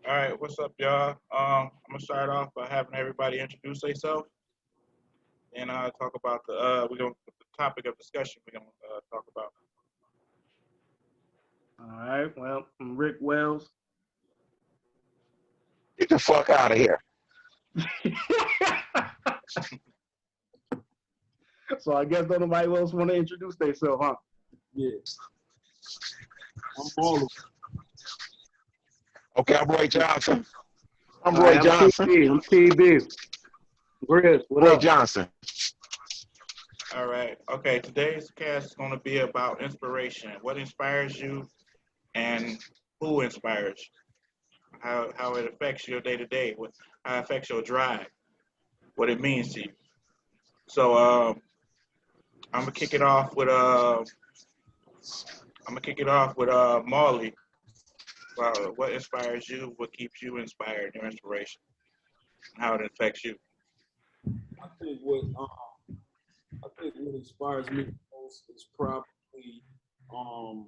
All right, what's up, y'all? I'm gonna start off by having everybody introduce themselves, and talk about the topic of discussion we're gonna talk about. All right. Well, I'm Rick Wells. Get the fuck out of here. So I guess don't nobody else want to introduce themselves, huh? Yeah, I'm Marlon. Okay, I'm Roy Johnson. I'm All right, Roy I'm Johnson. TB. I'm TB. Chris, what Roy up? Johnson. All right, okay. Today's cast is gonna be about inspiration. What inspires you, and who inspires you? How it affects your day to day. What how it affects your drive. What it means to you. So I'm gonna kick it off with Marley. What inspires you? What keeps you inspired? Your inspiration. How it affects you. I think what inspires me the most is probably um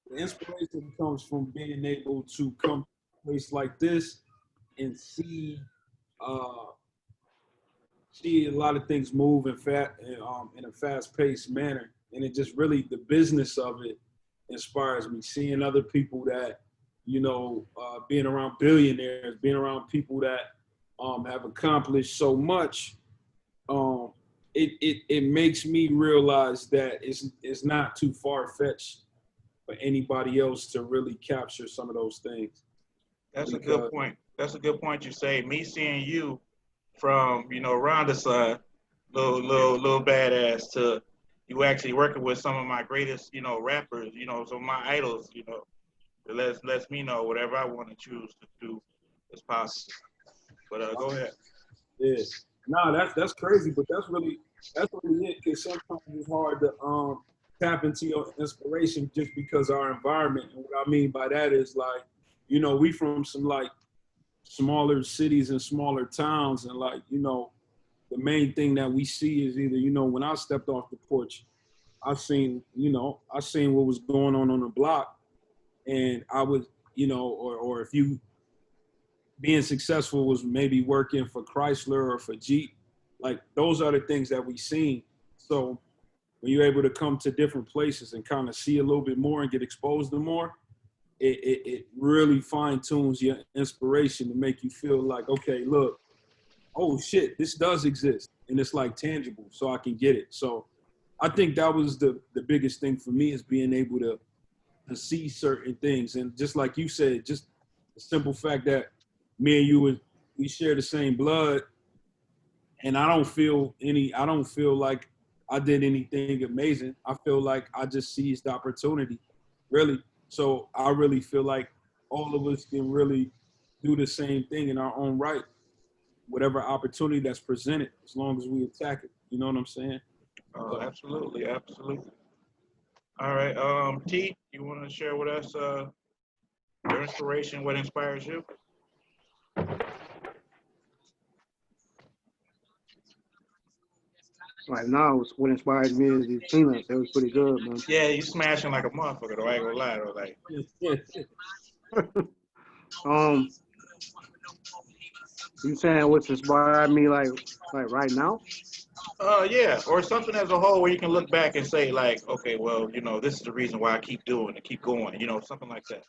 the inspiration comes from being able to come to a place like this and uh see a lot of things move in a fast paced manner, and it just really the business of it inspires me. Seeing other people that being around billionaires, being around people that have accomplished so much, um, it makes me realize that it's not too far fetched for anybody else to really capture some of those things. That's a good Because point. That's a good point you say. Me seeing you from around the sun, little badass to you actually working with some of my greatest rappers, some of my idols, it lets me know whatever I want to choose to do is possible. But go ahead. yeah, nah, that's crazy, but that's really it. Because sometimes it's hard to tap into your inspiration just because our environment. And what I mean by that is like, we from some like smaller cities and smaller towns, and like the main thing that we see is either when I stepped off the porch, I seen what was going on the block, and I was or if you being successful was maybe working for Chrysler or for Jeep. Like those are the things that we seen. So when you're able to come to different places and kind of see a little bit more and get exposed to more, it really fine tunes your inspiration to make you feel like, okay, look, oh shit, this does exist. And it's like tangible, so I can get it. So I think that was the biggest thing for me is being able to see certain things. And just like you said, just the simple fact that me and you we share the same blood, and I don't feel like I did anything amazing. I feel like I just seized the opportunity, really. So I really feel like all of us can really do the same thing in our own right, whatever opportunity that's presented, as long as we attack it. You know what I'm saying? Oh, So absolutely, absolutely. All right, T, you want to share with us your inspiration? What inspires you? Right now, what inspires me is these peanuts. They was pretty good, man. Yeah, you smashing like a motherfucker though. I ain't gonna lie though. Like, Um, you saying what's inspired me like right now? yeah, or something as a whole where you can look back and say like, okay, well, this is the reason why I keep doing it, keep going, something like that.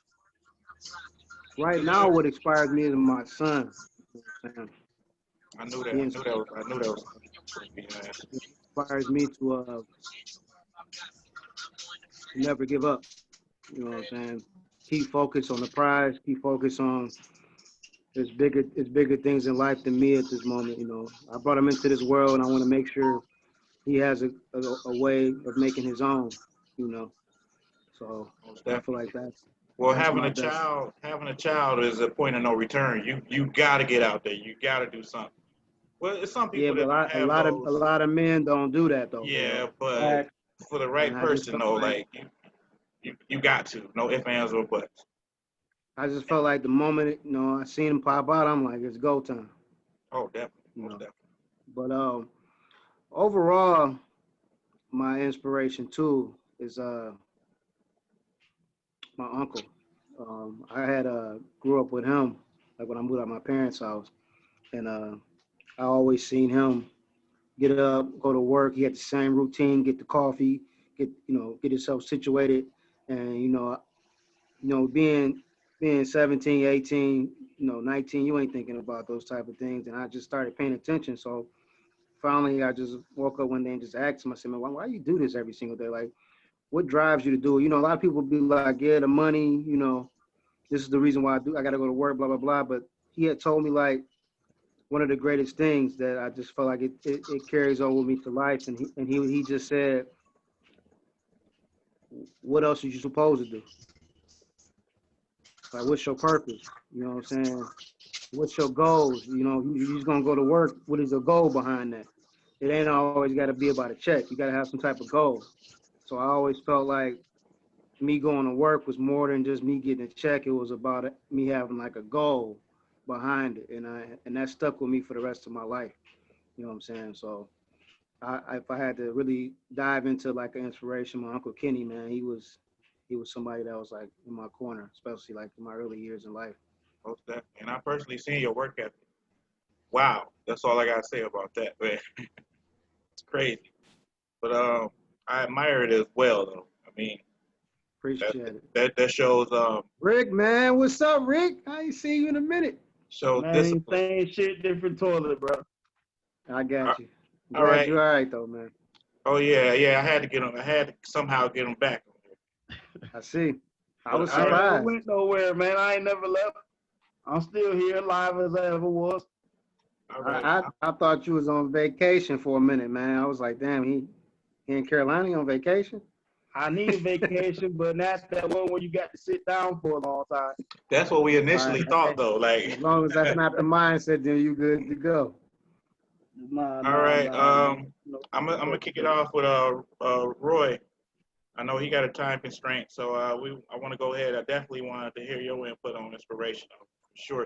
Right now, what inspires me is my son. You know what I'm saying? I knew that. He, I ins- knew that. I knew that was gonna be nice. he inspires me to never give up. You know what I'm saying? Keep focused on the prize. Keep focused on there's bigger things in life than me at this moment. I brought him into this world, and I want to make sure he has a way of making his own. You know, so Most I feel like definitely. Well, that's my best. having a child is a point of no return. You got to get out there. You got to do something. Well, it's some Yeah, people but that don't a have lot of a those. lot of men don't do that though. They Yeah, don't but act, for the and right I just person felt though, like like you got to. No ifs, ands, or buts. the moment I seen him pop out, I'm like, it's go time. Oh, definitely, You most know, definitely. but overall, my inspiration too is my uncle. I had grew up with him, like when I moved out of my parents' house, and I always seen him get up, go to work. He had the same routine: get the coffee, get himself situated, and being 17, 18, 19, you ain't thinking about those type of things. And I just started paying attention. So finally, I just woke up one day and just asked him. I said, man, why you do this every single day? Like, what drives you to do it? A lot of people be like, yeah, the money, this is the reason why I got to go to work, blah, blah, blah. But he had told me, like, one of the greatest things that I just felt like it carries over me to life. And he just said, what else are you supposed to do? Like, what's your purpose? You know what I'm saying? What's your goals? You just gonna go to work. What is the goal behind that? It ain't always got to be about a check. You got to have some type of goal. So I always felt like me going to work was more than just me getting a check. It was about me having like a goal behind it, and that stuck with me for the rest of my life. You know what I'm saying? So if I had to really dive into like an inspiration, my Uncle Kenny, man, he was somebody that was like in my corner, especially like in my early years in life. Most definitely. And I personally seen your work ethic. Wow, that's all I gotta say about that, man. It's crazy. But I admire it as well, though. I mean, Appreciate it. that shows Rick, man, what's up, Rick? I ain't seen you in a minute. shows Man, discipline. same shit, different toilet, bro. I got you. All Glad right. you're all right though, man. Oh yeah, I had to get him. I had to somehow get him back. I see. I was All right. I ain't never surprised. went nowhere, man. I ain't never left. I'm still here, live as I ever was. All right. I thought you was on vacation for a minute, man. I was like, damn, he in Carolina on vacation? I need a vacation, but not that one where you got to sit down for a long time. That's what we initially All thought, right. though. Like, As long as that's not the mindset, then you good to go. Nah, all right. no, I'm gonna kick it off with Roy. I know he got a time constraint, so I want to go ahead. I definitely wanted to hear your input on inspiration. Sure.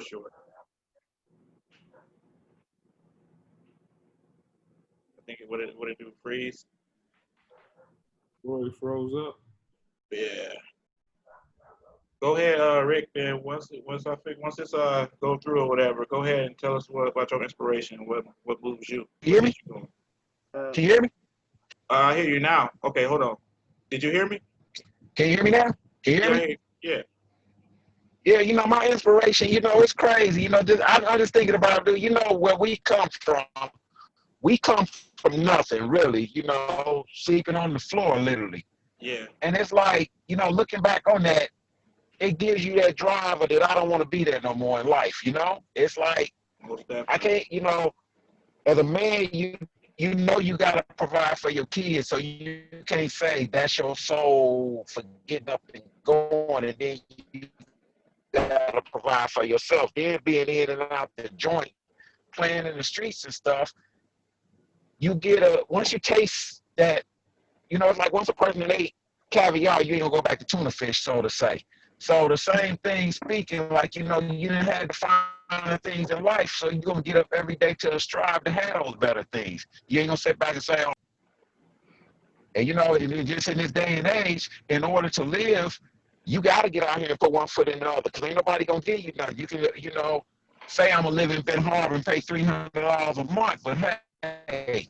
I think what it do freeze. Roy froze up. Yeah. Go ahead, Rick. Then once this go through or whatever, go ahead and tell us about your inspiration. What moves you? You hear me? Uh, Can you hear me? I hear you now. Okay, hold on. Did you hear me? Can you hear me now? Can you hear Yeah, I me? hear you. Yeah, my inspiration, it's crazy. I'm just thinking about, dude, where we come from. We come from nothing, really, sleeping on the floor, literally. Yeah. And it's like, looking back on that, it gives you that driver that I don't want to be there no more in life, It's like, Most I definitely. can't, as a man, you got to provide for your kids, so you can't say that's your soul for getting up and going, and then you got to provide for yourself. Then being in and out the joint, playing in the streets and stuff, once you taste that, it's like once a person ate caviar, you ain't gonna go back to tuna fish, so to say. So the same thing speaking, like, you didn't have to find things in life, so you're gonna get up every day to strive to have those better things. You ain't gonna sit back and say, oh. And just in this day and age, in order to live, you gotta get out here and put one foot in the other, because ain't nobody gonna give you nothing. You can, say I'm gonna live in Ben Harbor and pay $300 a month, but hey,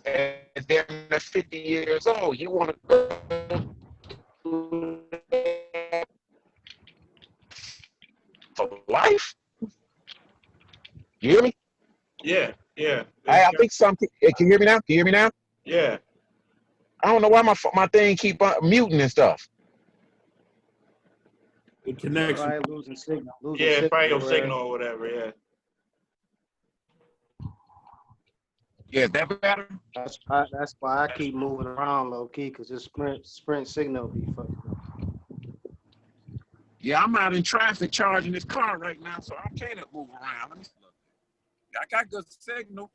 and they're 50 years old, you wanna go for life? You hear me? Yeah. I think something. Can you hear me now? Can you hear me now? Yeah. I don't know why my thing keep muting and stuff. The connection. Right, losing signal. Yeah, it's probably your right? signal or whatever. Yeah. Yeah, is that better? That's why I keep moving around low key, because this sprint signal be fucking up. Yeah, I'm out in traffic charging this car right now, so I can't move around. Let me look. I got good signal.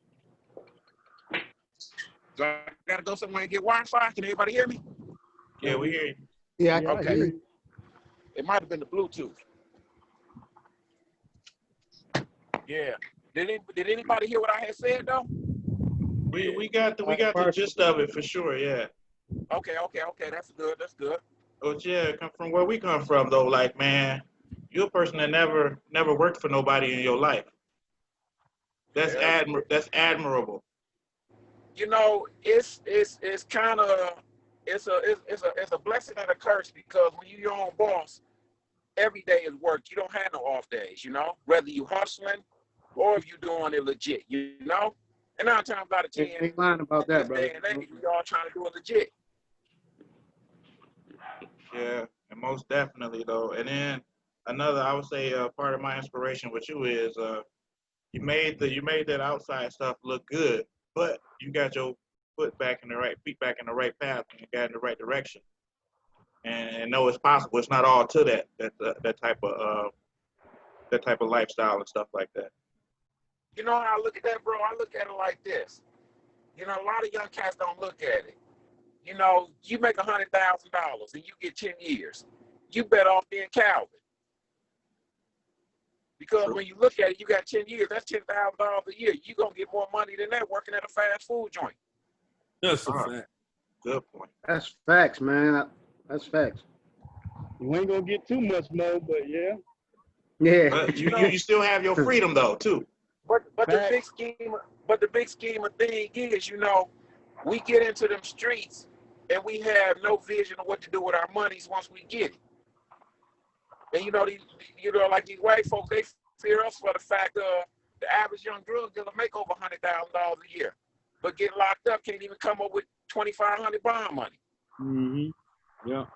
So I gotta go somewhere and get Wi-Fi. Can everybody hear me? Yeah, we hear you. Yeah, Yeah, Okay. I hear you. It might have been the Bluetooth. Yeah. Did anybody hear what I had said though? We got the gist of it for sure. Yeah. Okay. That's good. But yeah, come from where we come from though. Like, man, you're a person that never worked for nobody in your life. That's Yeah. that's admirable. You know, it's kind of it's a blessing and a curse because when you're your own boss, every day is work. You don't have no off days. You know, whether you hustling or if you're doing it legit. You know, and 9 times out of 10, Ain't lying about in that, this brother. day and age, we all trying to do it legit. Yeah, and most definitely though. And then another, I would say, part of my inspiration with you is you made that outside stuff look good, but you got your feet back in the right path, and you got in the right direction. And know it's possible. It's not all to that type of lifestyle and stuff like that. You know how I look at that, bro? I look at it like this. You know, a lot of young cats don't look at it. You know, you make $100,000 and you get 10 years. You better off being Calvin. Because when you look at it, you got 10 years. That's $10,000 a year. You're going to get more money than that working at a fast food joint. That's a fact. Good point. That's facts, man. That's facts. You ain't gonna get too much more, but yeah. Yeah. But You know, you still have your freedom though too. but the Facts. big scheme of thing is, you know, we get into them streets and we have no vision of what to do with our monies once we get it. And like these white folks, they fear us for the fact the average young drug dealer make over $100,000 a year, but get locked up can't even come up with $2,500 bond money. Mm-hmm. Yeah.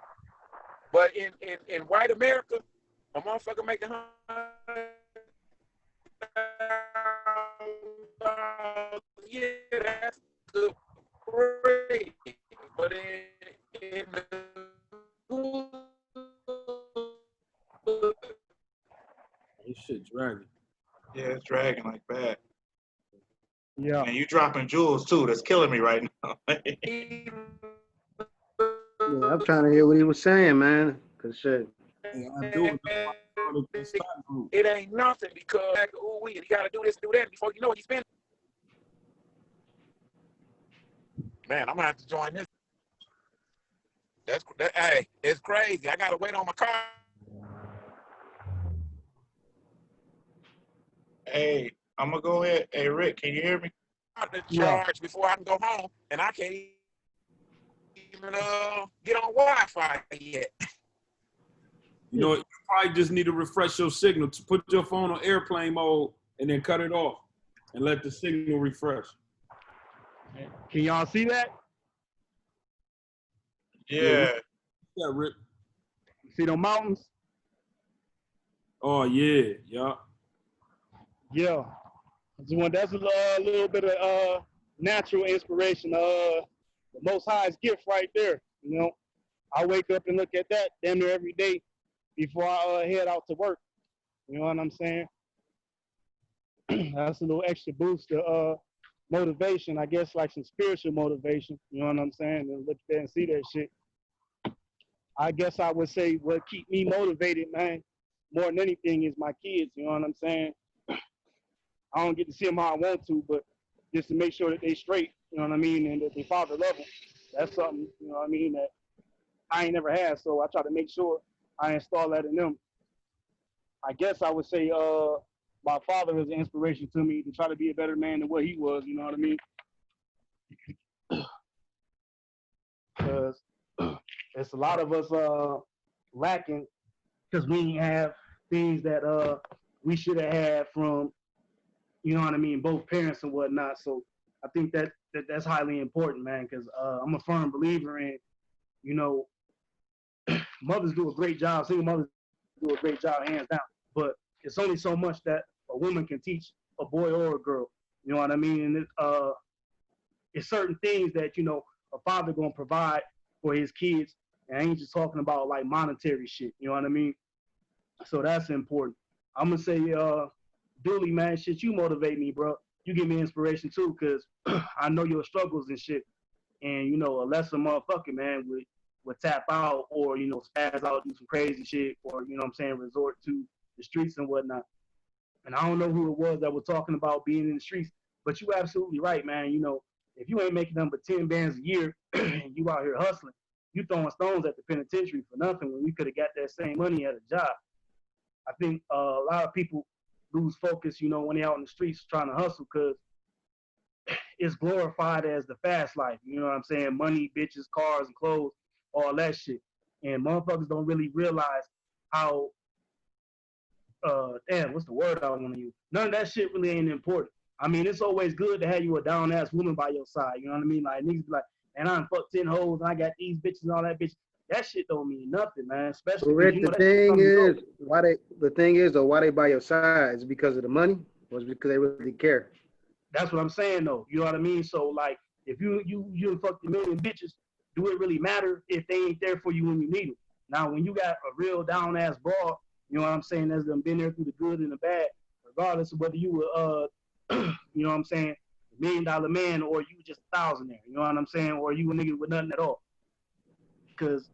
But in white America, a motherfucker making $100,000 a year, that's good bread. But in the This shit dragging. Yeah, it's dragging like bad. Yeah. And you dropping jewels too. That's killing me right now. Yeah, I'm trying to hear what he was saying, man. Cause shit. Yeah, I do it. That's why I started this stock group. It ain't nothing because you got to do this, do that before you know it. You spend. Man, I'm gonna have to join this. Hey, it's crazy. I gotta wait on my car. Hey, I'm gonna go ahead. Hey, Rick, can you hear me? To Yeah. charge before I can go home, and I can't even get on Wi-Fi yet. You know, you probably just need to refresh your signal. To put your phone on airplane mode and then cut it off and let the signal refresh. Can y'all see that? Yeah. Yeah, Rick. See them mountains? Oh yeah, yeah. Yeah. That's a little bit of natural inspiration. The Most High's gift right there. You know, I wake up and look at that damn near every day before I head out to work. You know what I'm saying? That's a little extra boost to motivation, I guess, like some spiritual motivation. You know what I'm saying? And look there and see that shit. I guess I would say what keep me motivated, man, more than anything is my kids. You know what I'm saying? I don't get to see them how I want to, but just to make sure that they straight, you know what I mean, and that they father love them. That's something, you know what I mean, that I ain't never had. So I try to make sure I install that in them. I guess I would say my father was an inspiration to me to try to be a better man than what he was, you know what I mean? Because it's a lot of us lacking because we have things that we should have had from, you know what I mean, both parents and whatnot. So I think that's highly important, man, because I'm a firm believer in, you know, mothers do a great job, single mothers do a great job, hands down. But it's only so much that a woman can teach a boy or a girl. You know what I mean? And it's certain things that, you know, a father gonna provide for his kids. And I ain't just talking about like monetary shit. You know what I mean? So that's important. I'm gonna say, Dooley, man, shit, you motivate me, bro. You give me inspiration too, cause I know your struggles and shit. And you know, a lesser motherfucker, man, would tap out or, you know, spaz out, do some crazy shit, or, you know what I'm saying, resort to the streets and whatnot. And I don't know who it was that was talking about being in the streets, but you absolutely right, man. You know, if you ain't making number 10 bands a year and you out here hustling, you throwing stones at the penitentiary for nothing when you could have got that same money at a job. I think a lot of people lose focus, you know, when they're out in the streets trying to hustle because it's glorified as the fast life. You know what I'm saying? Money, bitches, cars, and clothes, all that shit. And motherfuckers don't really realize how, damn, what's the word I want to use? None of that shit really ain't important. I mean, it's always good to have you a down ass woman by your side. You know what I mean? Like niggas be like, and I done fucked 10 hoes and I got these bitches and all that bitch. That shit don't mean nothing, man. Especially Rick, you know the that shit thing come and go. is, why they by your side? Is it because of the money, or is it because they really care? That's what I'm saying though. You know what I mean? So like, if you fucked a million bitches, do it really matter if they ain't there for you when you need them? Now, when you got a real down ass broad, you know what I'm saying? That's them been there through the good and the bad, regardless of whether you were you know what I'm saying, $1 million man or you just a thousandaire. You know what I'm saying? Or you a nigga with nothing at all. Because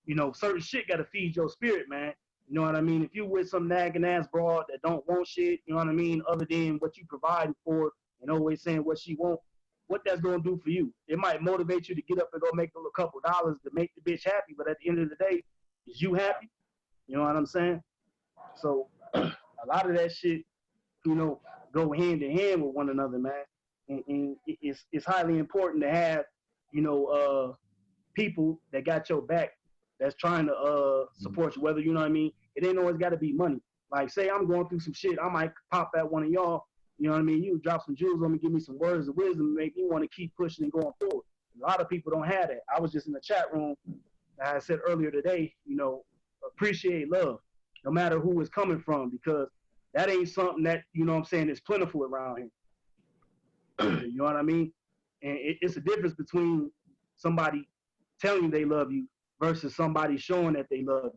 you know, certain shit got to feed your spirit, man. You know what I mean? If you with some nagging ass broad that don't want shit, you know what I mean, other than what you providing for and always saying what she want, what that's going to do for you? It might motivate you to get up and go make a couple dollars to make the bitch happy, but at the end of the day, is you happy? You know what I'm saying? So a lot of that shit, you know, go hand in hand with one another, man. And it's highly important to have, you know, people that got your back that's trying to support you, whether, you know what I mean, it ain't always got to be money. Like, say I'm going through some shit, I might pop at one of y'all, you know what I mean, you drop some jewels on me, give me some words of wisdom, make me want to keep pushing and going forward. A lot of people don't have that. I was just in the chat room, I said earlier today, you know, appreciate love, no matter who it's coming from, because that ain't something that, you know what I'm saying, is plentiful around here. You know what I mean? And it's a difference between somebody telling you they love you versus somebody showing that they love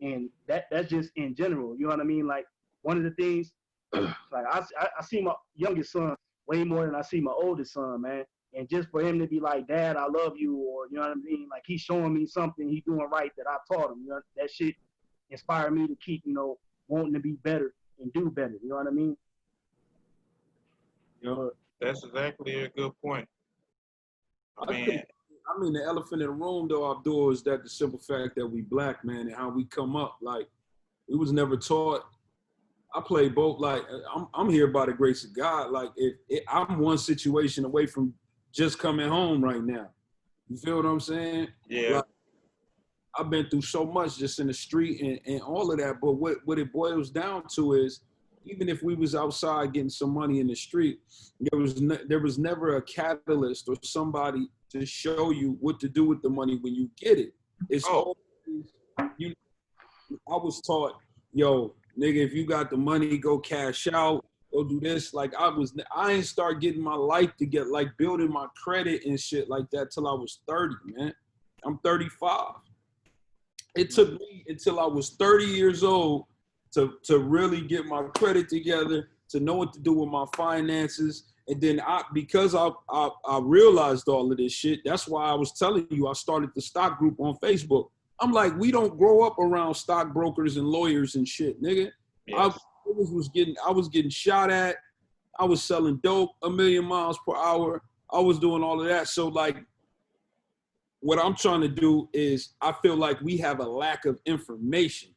you. And that's just in general. You know what I mean? Like, one of the things, like I see my youngest son way more than I see my oldest son, man. And just for him to be like, Dad, I love you, or, you know what I mean? Like, he's showing me something he's doing right that I taught him. You know, that shit inspired me to keep, you know, wanting to be better and do better. You know what I mean? You know, That's exactly a good point. I mean, the elephant in the room, though, Abdul, is that the simple fact that we black, man, and how we come up. Like, we was never taught. I play both. Like, I'm here by the grace of God. Like, I'm one situation away from just coming home right now. You feel what I'm saying? yeah. Like, I've been through so much just in the street and all of that. But what it boils down to is, even if we was outside getting some money in the street, there was never a catalyst or somebody to show you what to do with the money when you get it. It's always, I was taught, yo, nigga, if you got the money, go cash out, go do this. Like, I ain't start getting my life to get, like, building my credit and shit like that till I was 30, man. I'm 35. It took me until I was 30 years old to really get my credit together, to know what to do with my finances. And then because I realized all of this shit, that's why I was telling you I started the stock group on Facebook. I'm like, we don't grow up around stockbrokers and lawyers and shit, nigga. Yes. I was getting shot at. I was selling dope 1,000,000 miles per hour. I was doing all of that. So, like, what I'm trying to do is, I feel like we have a lack of information.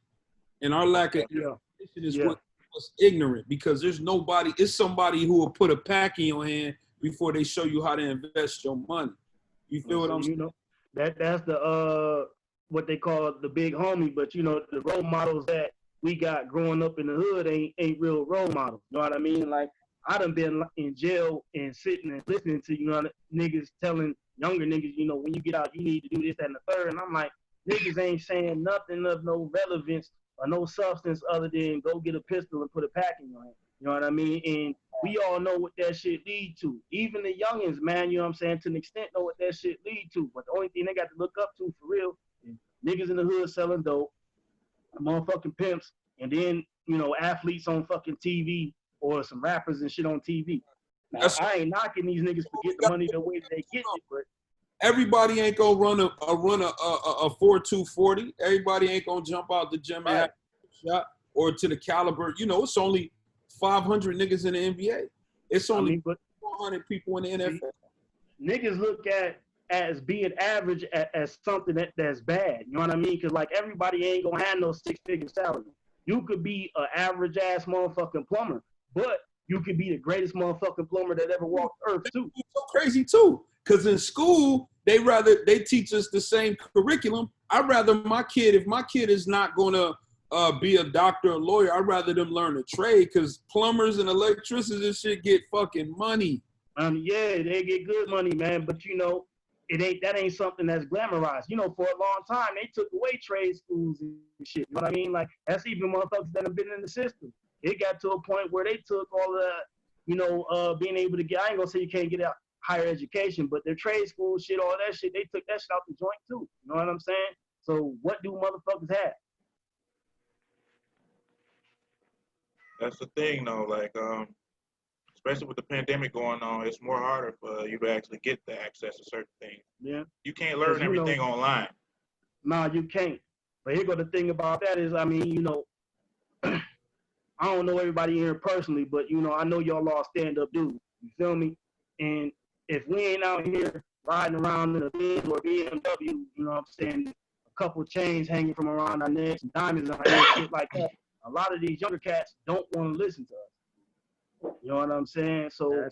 And our lack of information is what makes us ignorant, because there's nobody, it's somebody who will put a pack in your hand before they show you how to invest your money. You feel what I'm saying? You know, that's the what they call the big homie, but, you know, the role models that we got growing up in the hood ain't real role models. You know what I mean? Like, I done been in jail and sitting and listening to, you know, niggas telling younger niggas, you know, when you get out, you need to do this, that, and the third. And I'm like, niggas ain't saying nothing of no relevance or no substance other than go get a pistol and put a pack in your hand. You know what I mean? And we all know what that shit lead to. Even the youngins, man, you know what I'm saying, to an extent know what that shit lead to. But the only thing they got to look up to for real is niggas in the hood selling dope, motherfucking pimps, and then, you know, athletes on fucking TV or some rappers and shit on TV. Now, I ain't knocking these niggas for getting the money the way they get it, but everybody ain't gonna run a 4.240. Everybody ain't gonna jump out the gym and have a shot, or to the caliber. You know, it's only 500 niggas in the NBA. It's only 400 people in the NFL. Niggas look at as being average as something that's bad. You know what I mean? Because, like, everybody ain't gonna have no 6-figure salary. You could be an average ass motherfucking plumber, but you could be the greatest motherfucking plumber that ever walked Earth too. It's so crazy too, because in school they teach us the same curriculum. I'd rather my kid, if my kid is not gonna be a doctor or lawyer, I'd rather them learn a trade, because plumbers and electricians and shit get fucking money. Yeah, they get good money, man, but you know, that ain't something that's glamorized. You know, for a long time they took away trade schools and shit. You know what I mean? Like that's even motherfuckers that have been in the system. It got to a point where they took all the, you know, being able to get. I ain't gonna say you can't get out higher education, but their trade school shit, all that shit, they took that shit out the joint too. You know what I'm saying? So what do motherfuckers have? That's the thing, though. Like, especially with the pandemic going on, it's more harder for you to actually get the access to certain things. Yeah. You can't learn everything online. Nah, you can't. But here go the thing about that is, I mean, you know, I don't know everybody here personally, but you know, I know y'all all stand-up dudes. You feel me? And if we ain't out here riding around in a Benz or BMW, you know what I'm saying, a couple chains hanging from around our necks and diamonds on our head, shit like that, a lot of these younger cats don't want to listen to us. You know what I'm saying? So it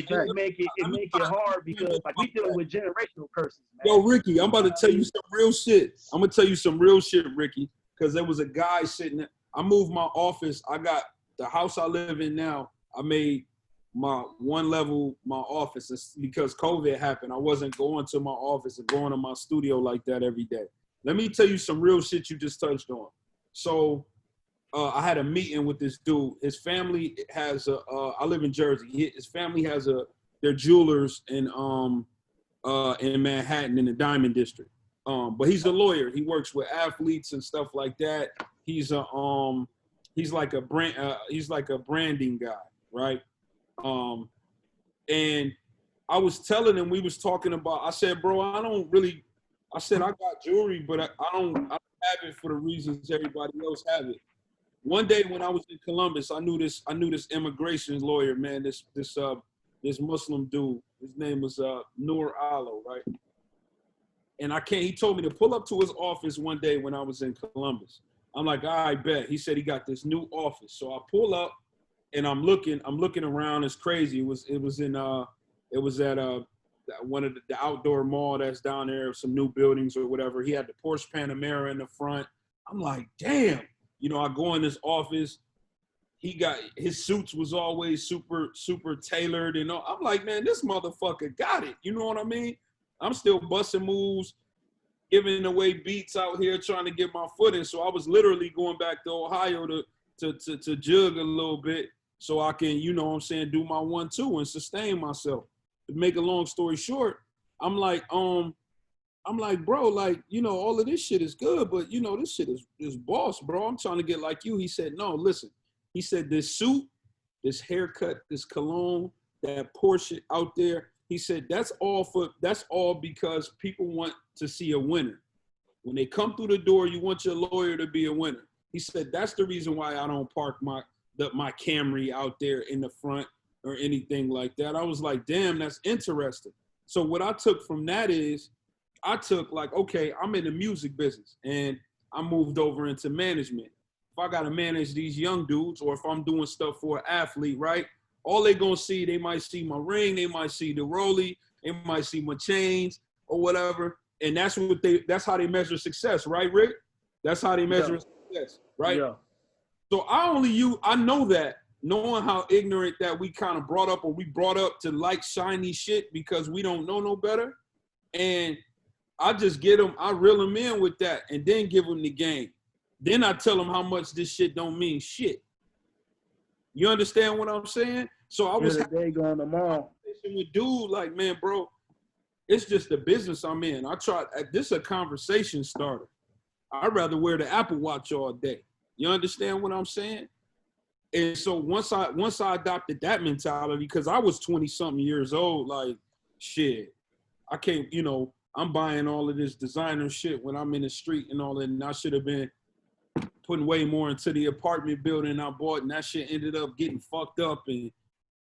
just make it hard because like we dealing with generational curses, man. Yo, Ricky, I'm about to tell you some real shit. I'm gonna tell you some real shit, Ricky, because there was a guy sitting there. I moved my office. I got the house I live in now. I made my one level my office because COVID happened. I wasn't going to my office and going to my studio like that every day. Let me tell you some real shit you just touched on. So I had a meeting with this dude. His family has I live in Jersey. His family has they're jewelers in Manhattan in the Diamond District. But he's a lawyer. He works with athletes and stuff like that. He's like a branding guy, right? And I was telling him, we was talking about, I said, bro, I got jewelry, but I don't have it for the reasons everybody else have it. One day when I was in Columbus, I knew this immigration lawyer, man, this Muslim dude. His name was Noor Alo, right? And he told me to pull up to his office one day when I was in Columbus. I'm like, I bet. He said he got this new office. So I pull up and I'm looking around. It's crazy. It was at one of the outdoor mall that's down there, some new buildings or whatever. He had the Porsche Panamera in the front. I'm like, damn. You know, I go in this office. His suits was always super, super tailored. And I'm like, man, this motherfucker got it. You know what I mean? I'm still busting moves, giving away beats out here, trying to get my foot in. So I was literally going back to Ohio to jug a little bit so I can, you know what I'm saying, do my 1-2 and sustain myself. To make a long story short, I'm like, bro, like, you know, all of this shit is good, but you know, this shit is boss, bro. I'm trying to get like you. He said, no, listen. He said, this suit, this haircut, this cologne, that Porsche out there, he said, that's all because people want to see a winner. When they come through the door, you want your lawyer to be a winner. He said, that's the reason why I don't park my Camry out there in the front or anything like that. I was like, damn, that's interesting. So what I took from that is, I took like, okay, I'm in the music business and I moved over into management. If I got to manage these young dudes or if I'm doing stuff for an athlete, right? All they gonna see, they might see my ring, they might see the rollie, they might see my chains or whatever. And that's how they measure success, right, Rick? That's how they measure success, right? Yeah. So I know that, knowing how ignorant that we kind of brought up to like shiny shit because we don't know no better. And I just I reel them in with that and then give them the game. Then I tell them how much this shit don't mean shit. You understand what I'm saying? So I was having a conversation with dude like, man, bro, it's just the business I'm in. This is a conversation starter. I'd rather wear the Apple Watch all day. You understand what I'm saying? And so once I adopted that mentality, because I was 20-something years old, like, shit, I can't, you know, I'm buying all of this designer shit when I'm in the street and all that, and I should have been putting way more into the apartment building I bought, and that shit ended up getting fucked up. In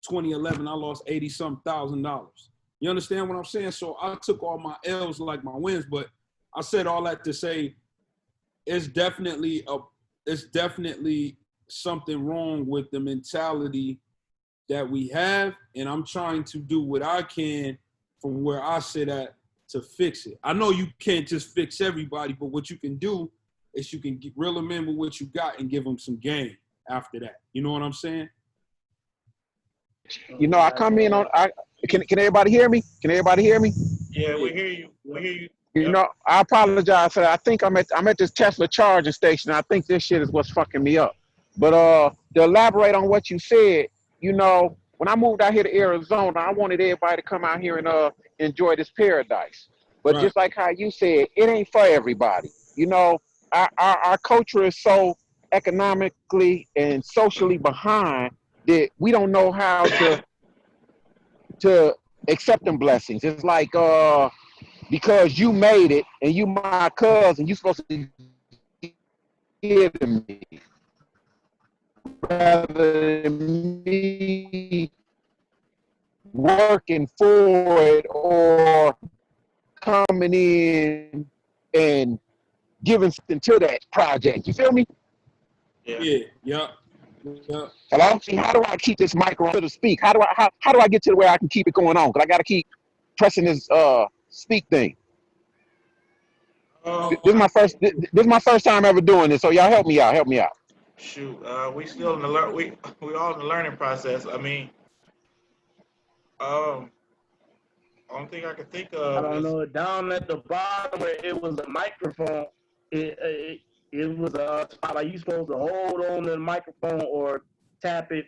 2011, I lost $80-some thousand. You understand what I'm saying? So I took all my L's like my wins, but I said all that to say it's definitely it's definitely something wrong with the mentality that we have, and I'm trying to do what I can from where I sit at to fix it. I know you can't just fix everybody, but what you can do is you can reel them in with what you got and give them some game after that. You know what I'm saying? You know, I come in on. Can everybody hear me? Can everybody hear me? Yeah, we hear you. We hear you. You Yep. know, I apologize for that. I think I'm at this Tesla charging station. I think this shit is what's fucking me up. But to elaborate on what you said, you know, when I moved out here to Arizona, I wanted everybody to come out here and enjoy this paradise. But Right. just like how you said, it ain't for everybody. You know, our culture is so economically and socially behind that we don't know how to accept them blessings. It's like because you made it and you my cousin, you supposed to give to me rather than me working for it or coming in and giving something to that project. You feel me? Yeah. Yeah. Hello? See, how do I keep this mic on to speak? How do I get to where I can keep it going on? Because I got to keep pressing this speak thing. This is my first time ever doing this, so y'all help me out. Help me out. Shoot, we still in the we all in the learning process. I mean, only thing I can think I of don't is know. Down at the bottom where it was a microphone, it was a spot like you supposed to hold on to the microphone or tap it.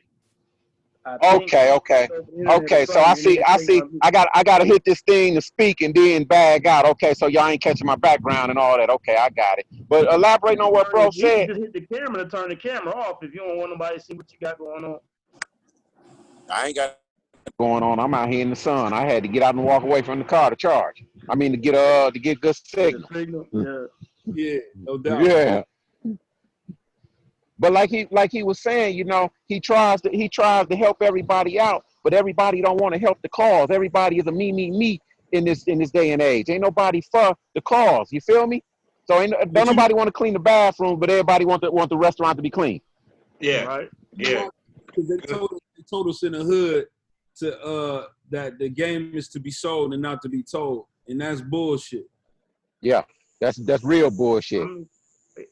I think Okay. over the internet or Okay, so I something, and see. then say, I gotta hit this thing to speak and then bag out. Okay, so y'all ain't catching my background and all that. Okay, I got it. But elaborating on what bro you can said. just hit the camera to turn the camera off if you don't want nobody to see what you got going on. I ain't got going on. I'm out here in the sun. I had to get out and walk away from the car to charge. I mean to get good signal. Yeah. Yeah, no doubt. Yeah. But like he was saying, you know, he tries to help everybody out, but everybody don't want to help the cause. Everybody is a me in this day and age. Ain't nobody for the cause. You feel me? So don't nobody want to clean the bathroom, but everybody want the restaurant to be clean. yeah, Right. yeah. Because they told us in the hood to that the game is to be sold and not to be told, and that's bullshit. Yeah, that's real bullshit.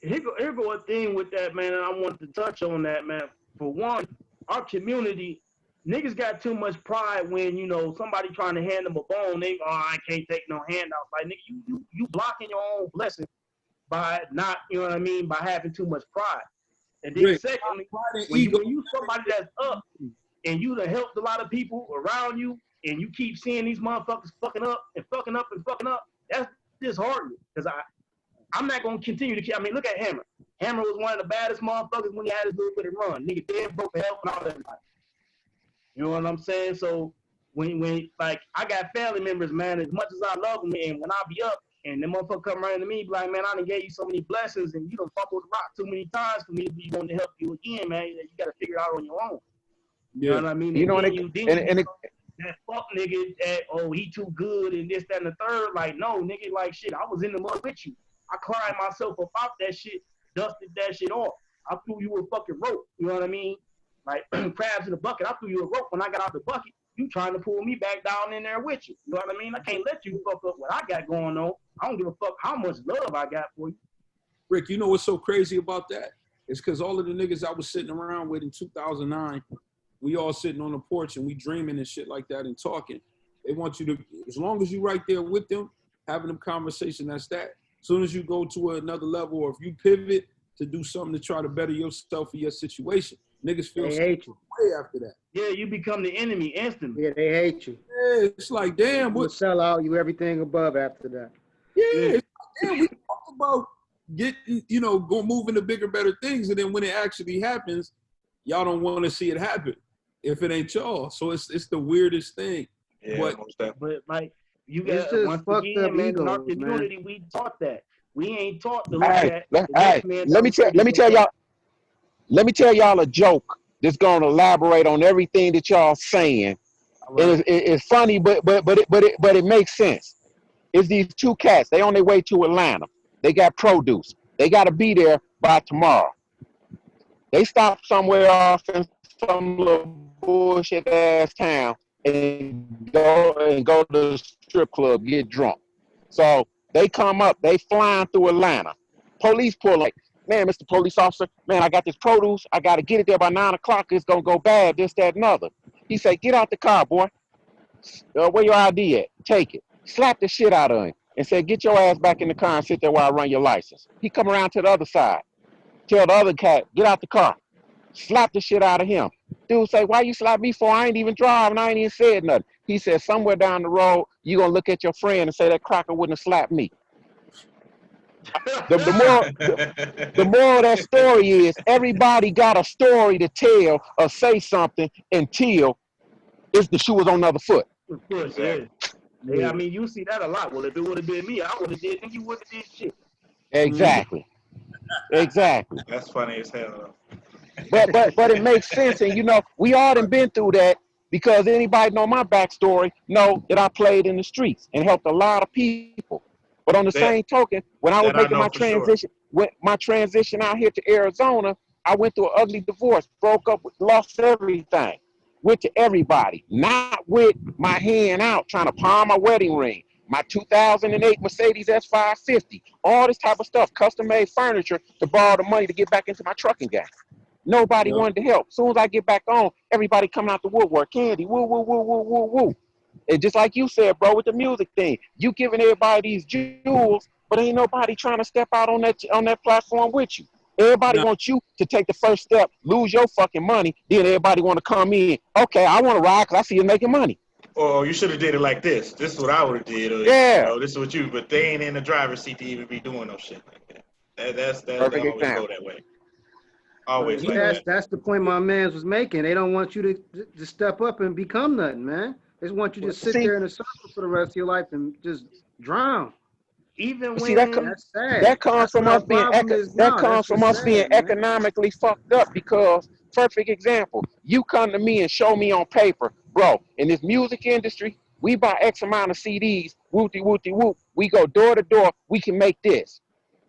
Here go a thing with that, man, and I want to touch on that, man. For one, our community, niggas got too much pride when, you know, somebody trying to hand them a bone, I can't take no handouts. Like, nigga, you blocking your own blessing by not, you know what I mean, by having too much pride. And then Rick, secondly, when you somebody that's up and you done helped a lot of people around you and you keep seeing these motherfuckers fucking up and fucking up and fucking up, that's disheartening. Because I'm not going to continue to keep. I mean, look at Hammer. Hammer was one of the baddest motherfuckers when he had his little bit of run. Nigga dead broke for helping out everybody. You know what I'm saying? So when like I got family members, man, as much as I love them, and when I be up and the motherfucker come running to me, be like, man, I done gave you so many blessings and you done fumbled the rock too many times for me to be wanting to help you again, man. You got to figure it out on your own. You know what I mean? You know, that fuck nigga that, he too good and this, that, and the third. Like, no, nigga, like shit, I was in the mud with you. I climbed myself up out that shit, dusted that shit off. I threw you a fucking rope. You know what I mean? Like crabs in the bucket. I threw you a rope when I got out the bucket. You trying to pull me back down in there with you. You know what I mean? I can't let you fuck up what I got going on. I don't give a fuck how much love I got for you. Rick, you know what's so crazy about that? It's because all of the niggas I was sitting around with in 2009, we all sitting on the porch and we dreaming and shit like that and talking. They want you to, as long as you right there with them, having them conversation, that's that. As soon as you go to another level or if you pivot to do something to try to better yourself or your situation, niggas feel They hate you. way after that. Yeah, you become the enemy instantly. Yeah, they hate you. Yeah, it's like, damn, You what? sell out, you everything above after that. Yeah, it's like, damn, we talk about getting, you know, moving to bigger, better things, and then when it actually happens, y'all don't want to see it happen if it ain't y'all. So it's the weirdest thing. Yeah, But like you It's got just once fucked again, up man, in our egos, community, man. we taught that. We ain't taught to look Hey, at the next man. let me tell y'all a joke that's gonna elaborate on everything that y'all saying. Right. It's funny, but it makes sense. It's these two cats. They on their way to Atlanta. They got produce. They got to be there by tomorrow. They stop somewhere off in some little bullshit ass town and go to the strip club, get drunk. So they come up, they flying through Atlanta. Police pull like, man, Mr. Police Officer, man, I got this produce. I got to get it there by 9 o'clock. It's going to go bad, this, that, and other. He said, get out the car, boy. Where your ID at? Take it. Slap the shit out of him and said, get your ass back in the car and sit there while I run your license. He come around to the other side. Tell the other cat, get out the car. Slap the shit out of him. Dude say, why you slap me for? I ain't even driving. I ain't even said nothing. He said, somewhere down the road, you going to look at your friend and say that cracker wouldn't have slapped me. The moral of that story is everybody got a story to tell or say something until the shoe was on the other foot. Of course, yeah. Yeah, I mean, you see that a lot. Well, if it would have been me, I would have did, and you would have did shit. Exactly. Exactly. That's funny as hell. But it makes sense, and you know, we all done been through that because anybody know my backstory know that I played in the streets and helped a lot of people. But on the same token, when I was making my transition, out here to Arizona, I went through an ugly divorce, broke up, lost everything. Went to everybody, not with my hand out trying to pawn my wedding ring, my 2008 Mercedes S550, all this type of stuff, custom-made furniture to borrow the money to get back into my trucking game. Nobody wanted to help. As soon as I get back on, everybody coming out the woodwork, Candy, woo, woo, woo, woo, woo, woo. And just like you said, bro, with the music thing, you giving everybody these jewels, but ain't nobody trying to step out on that platform with you. Everybody wants you to take the first step, lose your fucking money, then everybody want to come in. Okay, I want to ride because I see you making money. Or you should have did it like this. This is what I would have did. Or, yeah. You know, this is what you, but they ain't in the driver's seat to even be doing no shit like that. That's perfect always example. Go that way. Always. That's the point my man was making. They don't want you to step up and become nothing, man. They just want you to sit there in a circle for the rest of your life and just drown. Even when that comes from us being economically fucked up. Because perfect example, you come to me and show me on paper, bro, in this music industry, we buy X amount of CDs, whoopty whoopty whoop, we go door to door, we can make this.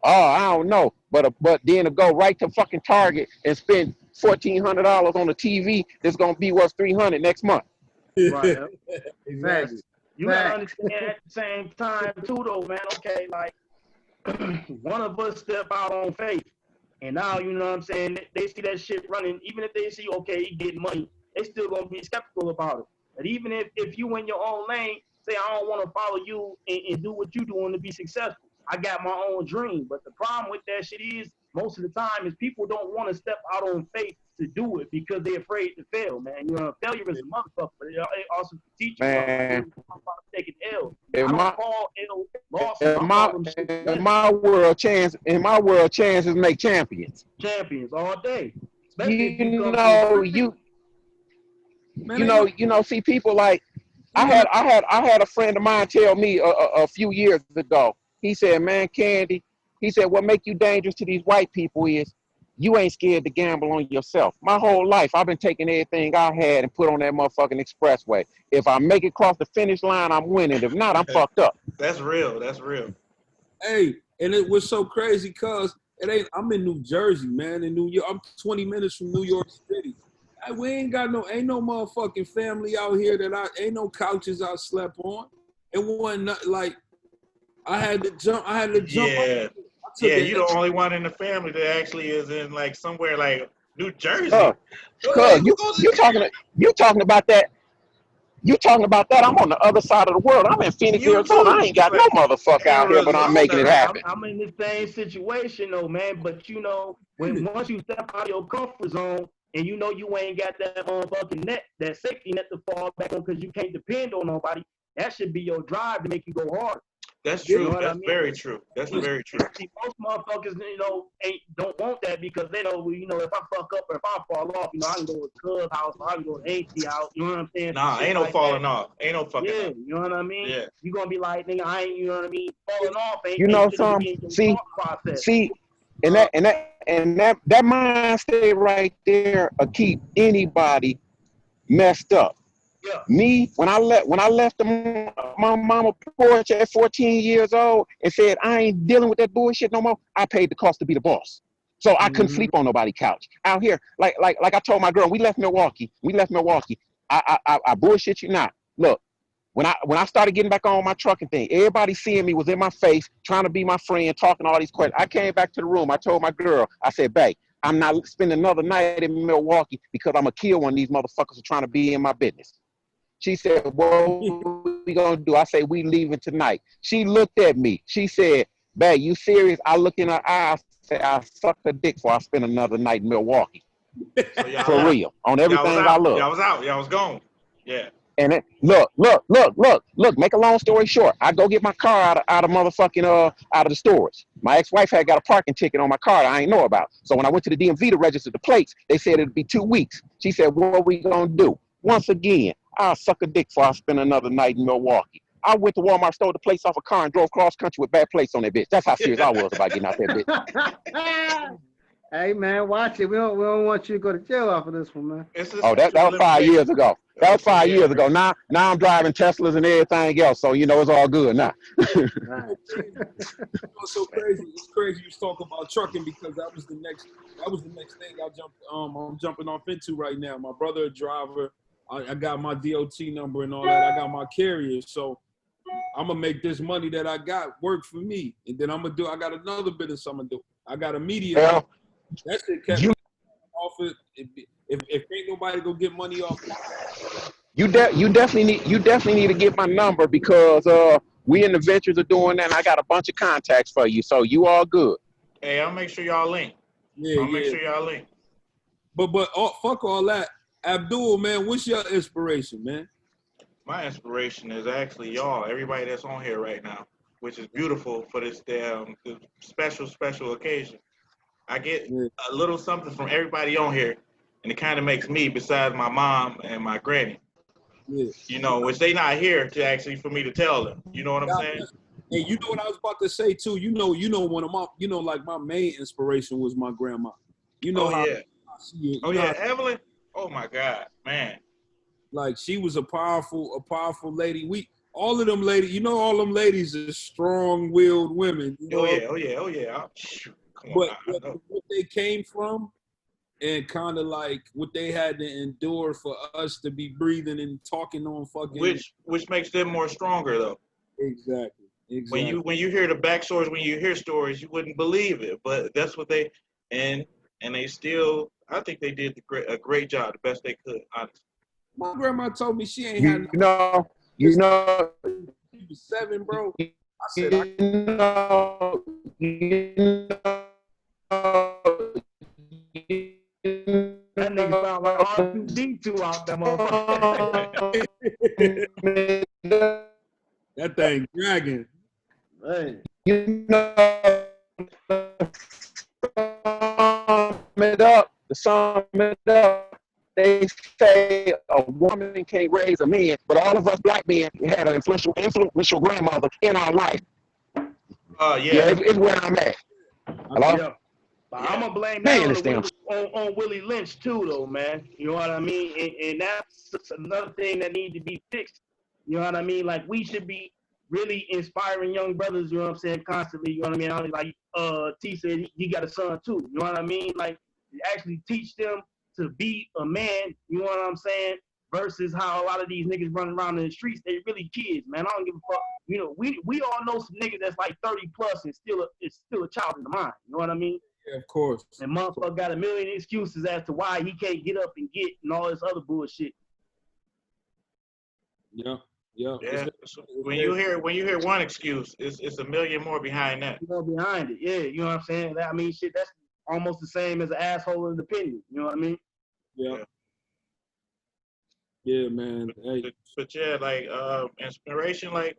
Oh, I don't know, but then to go right to fucking Target and spend $1,400 on a TV that's gonna be worth $300 next month. Right. Exactly. You gotta understand at the same time too, though, man. Okay, like one of us step out on faith, and now you know what I'm saying. They see that shit running. Even if they see, okay, he getting money, they still gonna be skeptical about it. But even if you in your own lane, say I don't want to follow you and do what you doing to be successful. I got my own dream, but the problem with that shit is most of the time is people don't want to step out on faith to do it because they're afraid to fail, man. You know, failure is a motherfucker, but it also teaches you about taking L. In my world, chances make champions. Champions all day. See people like I had a friend of mine tell me a few years ago. He said, man, Candy, he said, what make you dangerous to these white people is you ain't scared to gamble on yourself. My whole life, I've been taking everything I had and put on that motherfucking expressway. If I make it across the finish line, I'm winning. If not, I'm fucked up. That's real. That's real. Hey, and it was so crazy because I'm in New Jersey, man. In New York, I'm 20 minutes from New York City. We ain't no motherfucking family out here ain't no couches I slept on. It wasn't like I had to jump. Yeah. Yeah, you're the only one in the family that actually is in like somewhere like New Jersey. Cuz you talking about that. You talking about that? I'm on the other side of the world. I'm in Phoenix, Arizona. I ain't got no motherfucker out here, but I'm making it happen. I'm in the same situation though, man. But you know, once you step out of your comfort zone and you know you ain't got that motherfucking net, that safety net to fall back on because you can't depend on nobody, that should be your drive to make you go hard. That's true. You know That's very true. That's very true. See, most motherfuckers, don't want that because they know, if I fuck up or if I fall off, I can go to Cub's house or I can go to AC house. You know what I'm saying? Nah, ain't no like falling off. Ain't no fucking off. You know what I mean? Yeah. You gonna be like, nigga, I ain't, you know what I mean? Falling off ain't. You know something? See, and that mind state right there will keep anybody messed up. Yeah. Me, when I left my mama porch at 14 years old and said I ain't dealing with that bullshit no more, I paid the cost to be the boss. So I couldn't sleep on nobody's couch. Out here, like I told my girl, we left Milwaukee. I bullshit you not. Look, when I started getting back on my trucking thing, everybody seeing me was in my face, trying to be my friend, talking all these questions. I came back to the room. I told my girl, I said, babe, I'm not spending another night in Milwaukee because I'm going to kill one of these motherfuckers who are trying to be in my business. She said, what we going to do? I said, we leaving tonight. She looked at me. She said, babe, you serious? I look in her eyes, said, I suck her dick before I spend another night in Milwaukee. So y'all For left. real. On Y'all was everything I out. love. Y'all was out. Y'all was gone. Yeah. And it, look, make a long story short. I go get my car out of motherfucking out of the storage. My ex-wife had got a parking ticket on my car that I ain't know about. So when I went to the DMV to register the plates, they said it'd be 2 weeks. She said, what are we gonna do? Once again, I'll suck a dick before I spend another night in Milwaukee. I went to Walmart, stole the plates off a car, and drove cross country with bad plates on that bitch. That's how serious I was about getting out that bitch. Hey man, watch it. We don't want you to go to jail off of this one, man. Oh, that was 5 years ago. That was 5 years ago. Now I'm driving Teslas and everything else. So you know it's all good now. Right. It's so crazy. It's crazy you talk about trucking because that was the next thing I'm jumping off into right now. My brother a driver. I got my DOT number and all that. I got my carrier. So I'm gonna make this money that I got work for me. And then I got another business I'm gonna do. I got a media. Well, That shit kept me off it. If ain't nobody go get money off it. You definitely need to get my number because we in the ventures are doing that and I got a bunch of contacts for you. So you all good. Hey, I'll make sure y'all link. Yeah, Make sure y'all link. But fuck all that. Abdul, man, what's your inspiration, man? My inspiration is actually y'all, everybody that's on here right now, which is beautiful for this special occasion. I get a little something from everybody on here, and it kind of makes me, besides my mom and my granny, you know, which they not here to actually for me to tell them. You know what I'm saying? And you know what I was about to say too. You know, one of my, like my main inspiration was my grandma. You know Evelyn. Oh my God, man. Like she was a powerful lady. All of them ladies, all them ladies are strong-willed women. Oh yeah. But what they came from and kind of like what they had to endure for us to be breathing and talking on fucking. Which makes them more stronger though. Exactly. When you hear the backstories, when you hear stories, you wouldn't believe it. But that's what they and they still. I think they did a great job, the best they could. Honestly. My grandma told me she ain't had. You know. She was 7, bro. I said, that nigga sound like R2D2 out that motherfucker. That thing dragging. Hey. You know, to sum it up, they say a woman can't raise a man, but all of us black men had an influential grandmother in our life. It's where I'm at. Hello? Yeah. I'm gonna blame that on Willie Lynch too, though, man. You know what I mean? And that's another thing that needs to be fixed. You know what I mean? Like we should be really inspiring young brothers. You know what I'm saying? Constantly. You know what I mean? Like T said, he got a son too. You know what I mean? Like actually teach them to be a man. You know what I'm saying? Versus how a lot of these niggas running around in the streets, they really kids, man. I don't give a fuck. You know, we all know some niggas that's like 30 plus and still a child in the mind. You know what I mean? Yeah, of course. And motherfucker got a million excuses as to why he can't get up and get and all this other bullshit. Yeah. When you hear one excuse, it's a million more behind that. Behind it, yeah. You know what I'm saying? I mean, shit, that's almost the same as an asshole in opinion. You know what I mean? Yeah, man. Hey. But yeah, like inspiration, like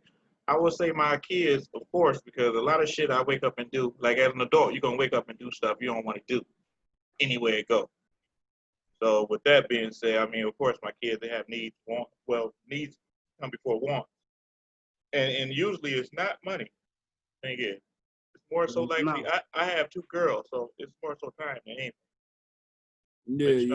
I would say my kids, of course, because a lot of shit I wake up and do, like as an adult, you're gonna wake up and do stuff you don't want to do anywhere it go. So with that being said, I mean, of course, my kids, they have needs, needs come before wants. And usually it's not money. Thing is, it's more so likely, I have 2 girls, so it's more so time than anything.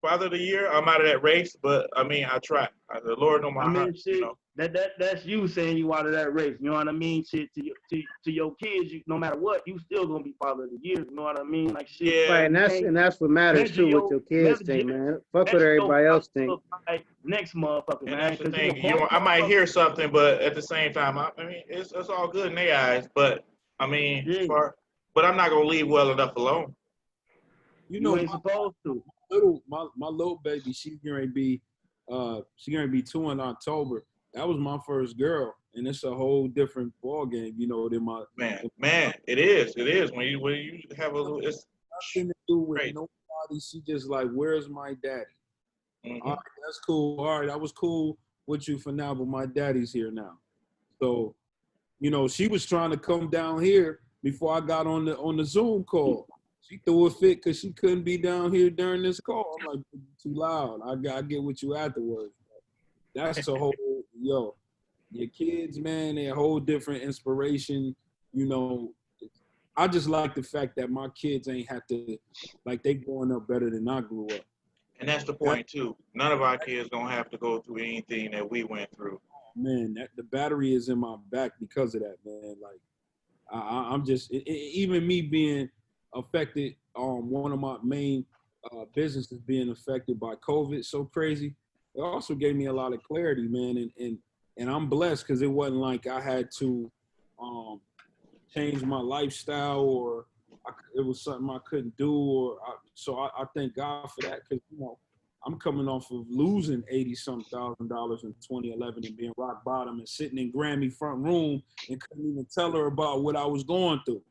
Father of the year, I'm out of that race, but I mean, I try. The Lord know my heart. Shit, you know. That's you saying you out of that race. You know what I mean? Shit to your kids, no matter what, you still gonna be father of the year. You know what I mean? Like shit. Yeah, Right, and You can't that's what matters measure too. What your your kids think, man. Fuck what measure your everybody else think. fatherhood by next motherfucker, and man. that's the Because you thing. can You know, point I might motherfuckers. hear something, but at the same time, I mean, it's all good in their eyes. But I mean, Yeah, but I'm not gonna leave well enough alone. You you know, ain't supposed to. my little baby, she's gonna be 2 in October. That was my first girl, and it's a whole different ball game, you know, than my Man, it is. It is when you have a little. It's nothing to do with great. nobody. She just like, where's my daddy? Mhm. All right, that's cool. All right, that was cool with you for now, but my daddy's here now. So, you know, she was trying to come down here before I got on the Zoom call. She threw a fit because she couldn't be down here during this call. I'm like, too loud. I get with you afterwards. That's a whole your kids, man, they're a whole different inspiration. You know, I just like the fact that my kids ain't have to like they growing up better than I grew up. And that's the point too. None of our kids gonna have to go through anything that we went through. Man, the battery is in my back because of that, man. Like I'm just even me being affected. One of my main businesses being affected by COVID, so crazy. It also gave me a lot of clarity, man, and I'm blessed because it wasn't like I had to change my lifestyle or it was something I couldn't do, so I thank God for that because you know I'm coming off of losing $80-some thousand in 2011 and being rock bottom and sitting in Grammy front room and couldn't even tell her about what I was going through.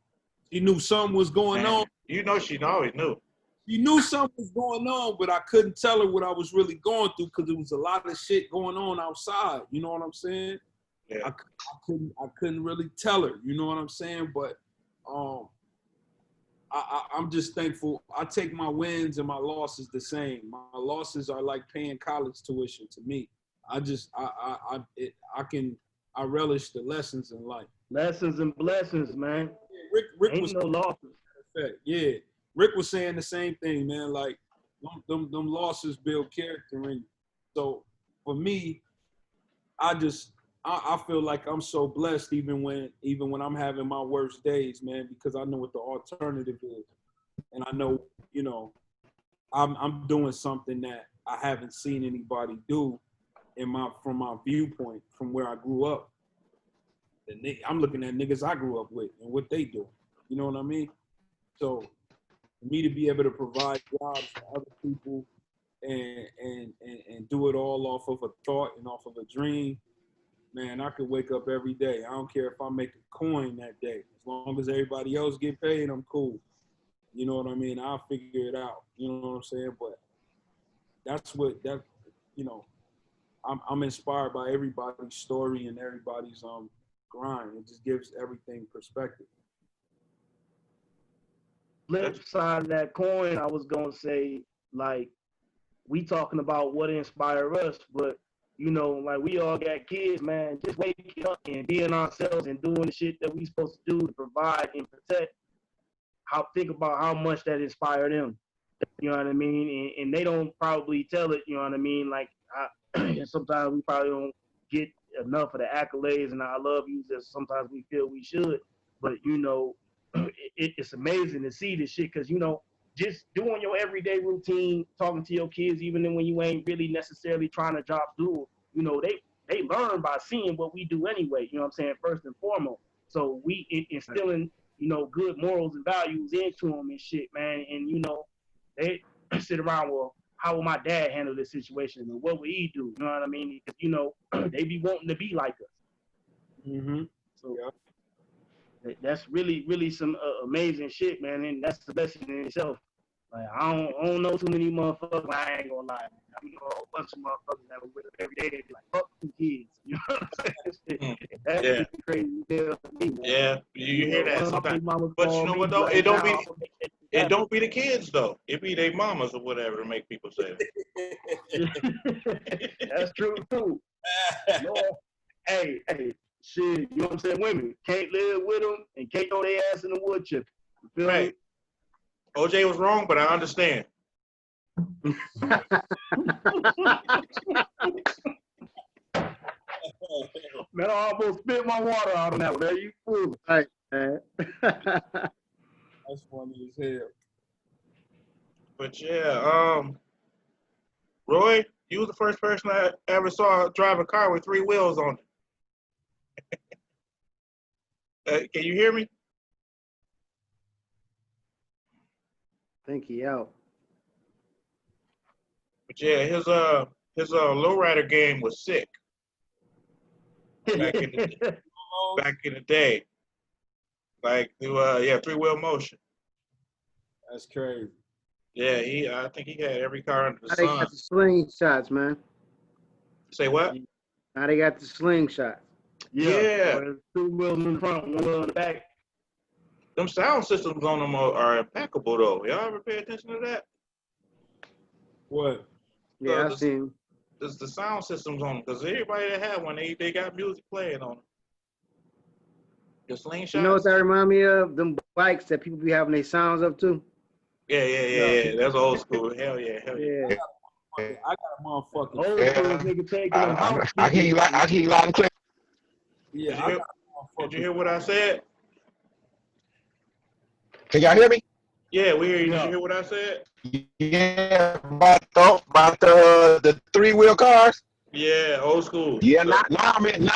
She knew something was going Man, on. you know she always knew. She knew something was going on, but I couldn't tell her what I was really going through because there was a lot of shit going on outside. You know what I'm saying? Yeah. I couldn't really tell her. You know what I'm saying? But I'm just thankful. I take my wins and my losses the same. My losses are like paying college tuition to me. I relish the lessons in life. Lessons and blessings, man. Rick Ain't was no losses. yeah. Rick was saying the same thing, man. Like them losses build character in you. So for me, I feel like I'm so blessed even when I'm having my worst days, man, because I know what the alternative is. And I know, you know, I'm doing something that I haven't seen anybody do from my viewpoint, from where I grew up. I'm looking at niggas I grew up with and what they do. You know what I mean? So for me to be able to provide jobs for other people and do it all off of a thought and off of a dream, man, I could wake up every day. I don't care if I make a coin that day. As long as everybody else get paid, I'm cool. You know what I mean? I'll figure it out. You know what I'm saying? But you know, I'm inspired by everybody's story and everybody's grind. It just gives everything perspective. Flip side of that coin, I was gonna say, like, we talking about what inspire us, but you know, like we all got kids, man. Just waking up and being ourselves and doing the shit that we supposed to do to provide and protect. Think about how much that inspired them. You know what I mean? And they don't probably tell it. You know what I mean? Like sometimes we probably don't get enough of the accolades and our love yous as sometimes we feel we should. But you know, it's amazing to see this shit because you know, just doing your everyday routine, talking to your kids, even when you ain't really necessarily trying to drop jewels, you know, they learn by seeing what we do anyway. You know what I'm saying? First and foremost. So we instilling, you know, good morals and values into them and shit, man. And you know, they sit around, well, how will my dad handle this situation and what will he do? You know what I mean? Because you know, they be wanting to be like us. Mm-hmm. So that's really, really some amazing shit, man. And that's the blessing in itself. Like I don't know too many motherfuckers. I ain't gonna lie. I know a bunch of motherfuckers that were with them every day. They be like, "Fuck them kids." You know what I'm saying? That's Yeah. crazy deal to me, man. Yeah, you hear that sometimes. But But you know what though? It don't be the kids though. It be their mamas or whatever to make people say that. That's true too. Lord, hey, shit. You know what I'm saying? Women can't live with them and can't throw their ass in the wood chip. You feel Right. me? OJ was wrong, but I understand. Man, I almost spit my water out on that one. There you fool. Right, man. That's funny as hell. But yeah, Roy, you was the first person I ever saw drive a car with 3 wheels on it. Can you hear me? Think he out. But yeah, his lowrider game was sick back in the day. Like 3-wheel motion. That's crazy. Yeah, I think he had every car under the Now they sun. got the slingshots, man. Say what? Now they got the slingshots. Yeah. 2 wheels in the front, 1 wheel in the back. Them sound systems on them are impeccable though. Y'all ever pay attention to that? What? Yeah, I the- seen. There's the sound systems on them because everybody that had one, they got music playing on them. The slingshots. You know what that remind me of? Them bikes that people be having their sounds up to. Yeah. That's old school. Hell yeah. Yeah. I got a motherfucking. Old Yeah. school nigga taking them house. I hear you loud and clear. Yeah, Did I you, got a did you hear what I said? Can y'all hear me? Yeah, we hear you. Did Yeah. you hear what I said? Yeah, about the 3-wheel cars. Yeah, old school. Yeah, now I'm in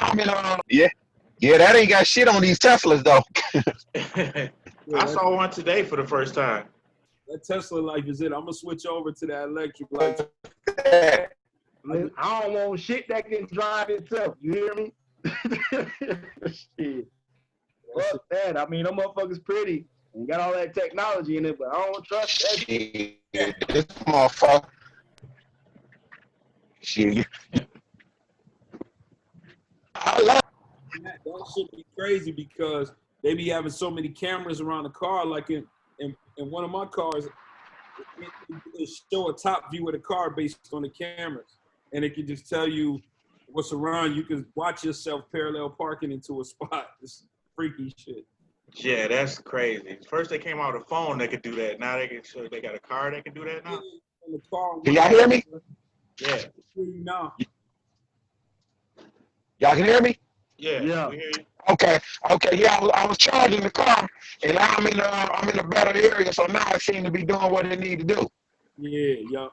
yeah, that ain't got shit on these Teslas though. I saw one today for the first time. that Tesla life is it. I'm gonna switch over to that electric life. I don't want shit that can drive itself. You hear me? Shit. Fuck that. I mean, them motherfuckers pretty and got all that technology in it, but I don't trust that shit. Shit, this motherfucker. Shit. I love That should be crazy because they be having so many cameras around the car. Like in one of my cars, it show a top view of the car based on the cameras, and it can just tell you what's around. You can watch yourself parallel parking into a spot. It's freaky shit. Yeah, that's crazy. First they came out with a phone that could do that. Now they got a car that can do that now. In the car, Can y'all hear me? Yeah. Now. Y'all can hear me? Yeah. We hear you. Okay. Yeah, I was charging the car, and now I'm in a better area, so now it seems to be doing what it need to do. Yeah.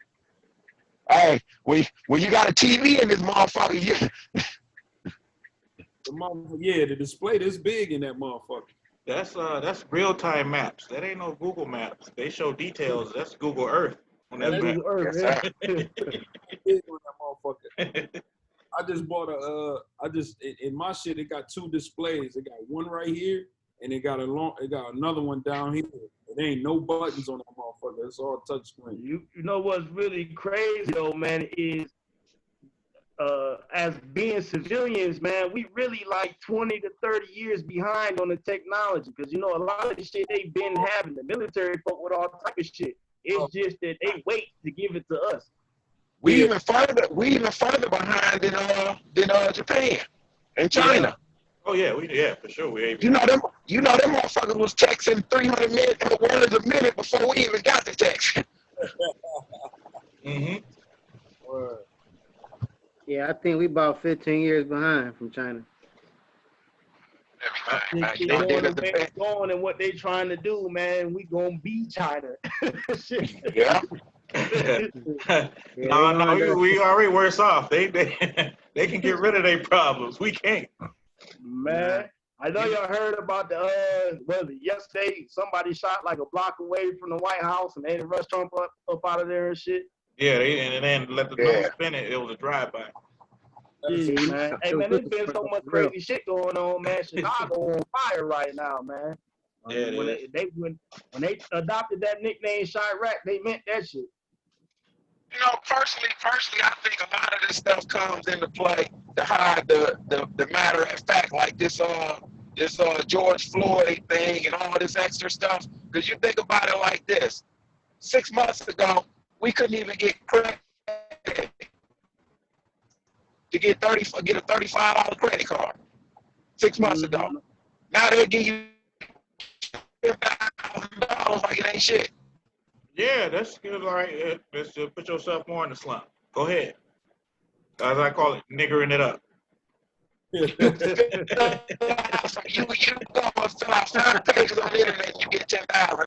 Hey, when you got a TV in this motherfucker, The display this big in that motherfucker. That's real time maps. That ain't no Google Maps. They show details. That's Google Earth on that That's map. Google Earth, Yes, man. Big on that motherfucker. I just bought in my shit. It got 2 displays. It got one right here, and it got another one down here. There ain't no buttons on that motherfucker. It's all touch screen. You know what's really crazy though, man, is as being civilians, man, we really like 20 to 30 years behind on the technology. Because, you know, a lot of the shit they've been having, the military fuck with all type of shit. It's just that they wait to give it to us. we even further behind than Japan and China. Oh yeah, for sure. You know them motherfuckers was texting 300 words a minute before we even got the text. Mm-hmm. Word. Yeah, I think we about 15 years behind from China. They going the way it's going and what they trying to do, man. We gonna be China. Shit. Yeah. No, we already worse off. They can get rid of their problems. We can't. Man, I know y'all heard about yesterday somebody shot like a block away from the White House and they didn't rush Trump up out of there and shit. Yeah, and then let the drone spin it. It was a drive-by. Yeah, man. Hey, man, there's been so much crazy shit going on, man. Chicago on fire right now, man. Yeah, when they adopted that nickname Chirac, they meant that shit. You know, personally, I think a lot of this stuff comes into play to hide the matter of fact, like this George Floyd thing and all this extra stuff. Because you think about it like this: 6 months ago, we couldn't even get credit to get a $35 credit card. 6 months ago, now they'll give you $5,000 like it ain't shit. Yeah, that's good. All right. Just put yourself more in the slump. Go ahead. As I call it, niggering it up. You go and fill out 5 pages on the internet, you get 10,000.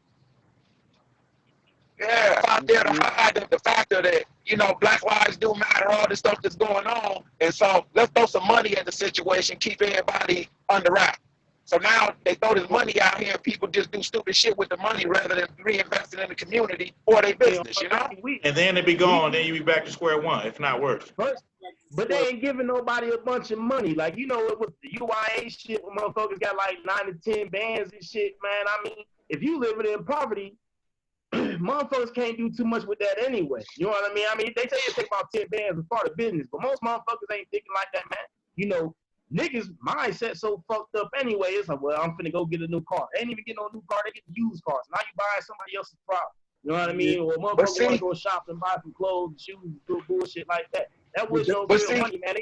Yeah, out there to hide the factor that, you know, Black Lives do matter, all this stuff that's going on. And so let's throw some money at the situation, keep everybody under wrap. So now they throw this money out here and people just do stupid shit with the money rather than reinvesting in the community or their business, you know? And then it be gone, then you be back to square one, if not worse. But they ain't giving nobody a bunch of money. Like, you know, it was the UIA shit where motherfuckers got like 9 to 10 bands and shit, man. I mean, if you living in poverty, motherfuckers can't do too much with that anyway. You know what I mean? I mean, they say it take about 10 bands to start a business, but most motherfuckers ain't thinking like that, man. You know, niggas' mindset so fucked up anyway. It's like, well, I'm finna go get a new car. They ain't even get no new car. They get used cars. Now you buying somebody else's problem. You know what I mean? Or motherfuckers want to go shop and buy some clothes, shoes, do bullshit like that. That was no real money, man.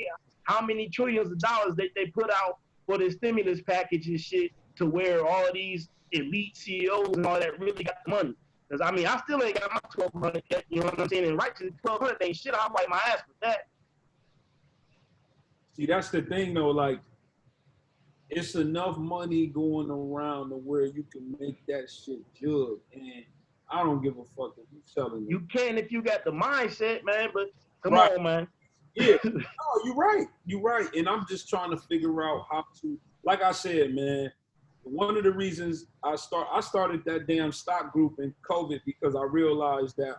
How many trillions of dollars they put out for the stimulus package and shit to where all of these elite CEOs and all that really got the money? Because, I mean, I still ain't got my 1,200 yet, you know what I'm saying? And right to the 1,200 ain't shit. I'll wipe my ass with that. See, that's the thing, though. Like, it's enough money going around to where you can make that shit jug. And I don't give a fuck if you selling it. You can if you got the mindset, man, but come Right. on, man. Yeah, no, you're right. You're right. And I'm just trying to figure out how to, like I said, man, one of the reasons I started that damn stock group in COVID because I realized that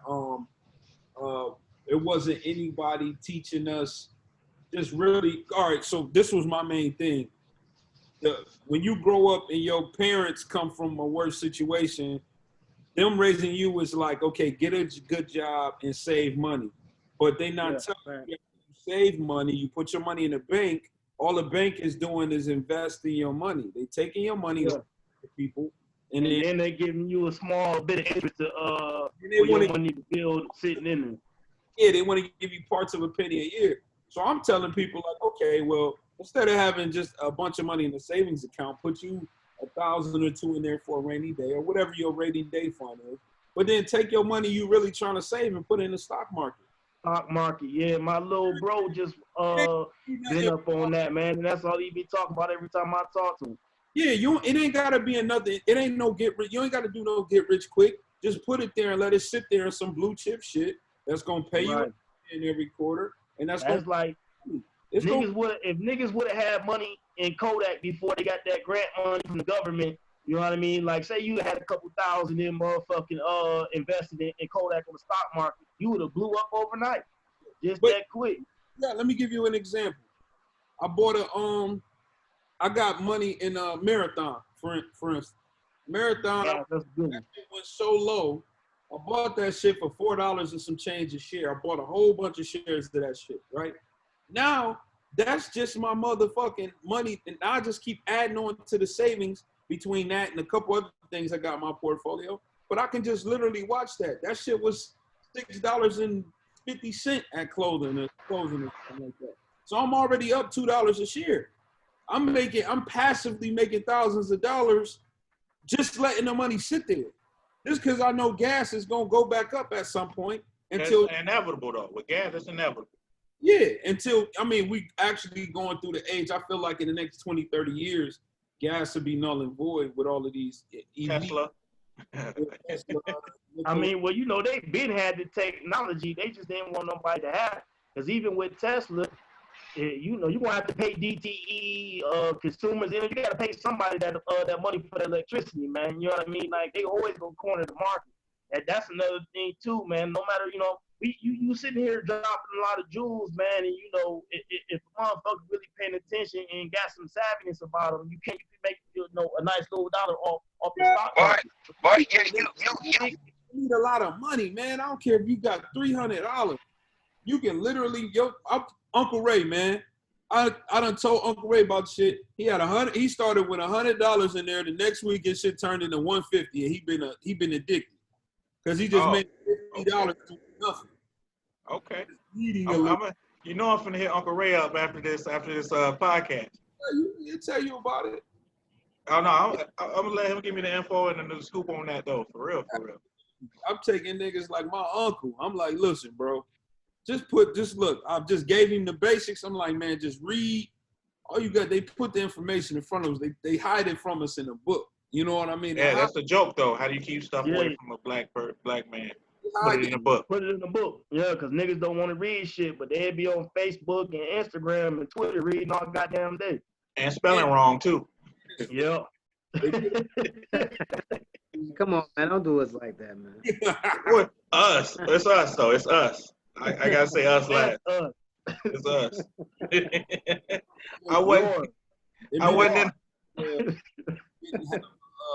it wasn't anybody teaching us just really. All right, so this was my main thing. When you grow up and your parents come from a worse situation, them raising you is like, okay, get a good job and save money. But they not telling you save money, you put your money in the bank. All the bank is doing is investing your money. They taking your money to people, and then they giving you a small bit of interest to for your money to build sitting in there. Yeah, they want to give you parts of a penny a year. So I'm telling people like, okay, well, instead of having just a bunch of money in the savings account, put you 1,000 or 2 in there for a rainy day or whatever your rainy day fund is. But then take your money you really trying to save and put it in the stock market. Stock market, yeah. My little bro just been up on that, man, and that's all he be talking about every time I talk to him. Yeah, it ain't gotta be another. It ain't no get rich. You ain't gotta do no get rich quick. Just put it there and let it sit there in some blue chip shit that's gonna pay you in every quarter, and that's like if niggas would have had money in Kodak before they got that grant money from the government. You know what I mean? Like, say you had a couple thousand in motherfucking invested in Kodak on the stock market, you would have blew up overnight, that quick. Yeah, let me give you an example. I bought I got money in a Marathon, for instance. Marathon, that's good. That shit went so low. I bought that shit for $4 and some change a share. I bought a whole bunch of shares of that shit, right? Now, that's just my motherfucking money, and I just keep adding on to the savings between that and a couple other things I got in my portfolio. But I can just literally watch that. That shit was $6.50 at closing and something like that. So I'm already up $2 a share. I'm passively making thousands of dollars just letting the money sit there. Just because I know gas is gonna go back up at some point. Until it's inevitable though. With gas, it's inevitable. Yeah, we actually going through the age. I feel like in the next 20, 30 years, gas will be null and void with all of these Tesla. I mean, well, you know, they been had the technology. They just didn't want nobody to have it. Because even with Tesla, you know, you're going to have to pay DTE consumers. You got to pay somebody that money for the electricity, man. You know what I mean? Like, they always go corner the market. And that's another thing, too, man. No matter, you know, you sitting here dropping a lot of jewels, man, and, you know, if a motherfucker really paying attention and got some savviness about them, you can make, you know, a nice little dollar off your stock market. Boy, you need a lot of money, man. I don't care if you got $300. You can literally, Uncle Ray, man. I done told Uncle Ray about shit. He had he started with $100 in there. The next week, his shit turned into $150, and he been addicted because he just made $50 to nothing. Okay. You know I'm finna hit Uncle Ray up after this podcast. He'll tell you about it. Oh no, I'm gonna let him give me the info and the scoop on that though. For real. I'm taking niggas like my uncle. I'm like, listen, bro. Just look. I just gave him the basics. I'm like, man, just read all you got, they put the information in front of us. They hide it from us in a book. You know what I mean? Yeah, that's the joke though. How do you keep stuff Yeah. away from a black man? Put it in a book. Put it in the book. Yeah, because niggas don't want to read shit, but they'd be on Facebook and Instagram and Twitter reading all goddamn day. And spelling wrong too. Yeah. Come on, man. Don't do us like that, man. What? Us. It's us though. It's us. I gotta say us last. That's It's us. I wasn't in.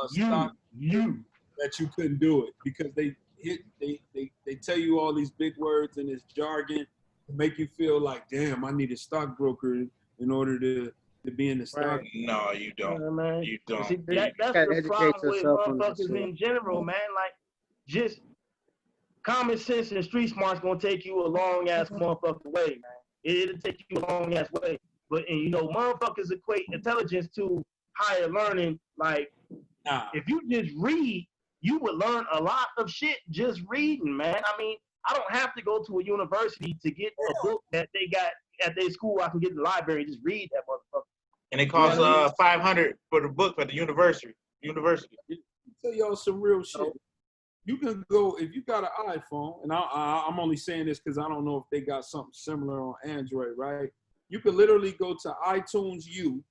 Stock you. that you couldn't do it because they tell you all these big words and this jargon to make you feel like, damn, I need a stockbroker in order to be in the stock. Right. No, you don't. Yeah, man. You don't. See, that's gotta the educate problem with yourself on that motherfuckers shit. in general, man. Like, just common sense and street smart's gonna take you a long ass motherfucking way, man. It'll take you a long ass way. But and you know, motherfuckers equate intelligence to higher learning. Like, Nah. if you just read, you would learn a lot of shit just reading, man. I mean, I don't have to go to a university to get a book that they got at their school. I can get in the library and just read that motherfucker. And it costs $500 for the book at the university. Tell y'all some real shit. You can go if you got an iPhone, and I'm only saying this because I don't know if they got something similar on Android, right? You can literally go to iTunes U,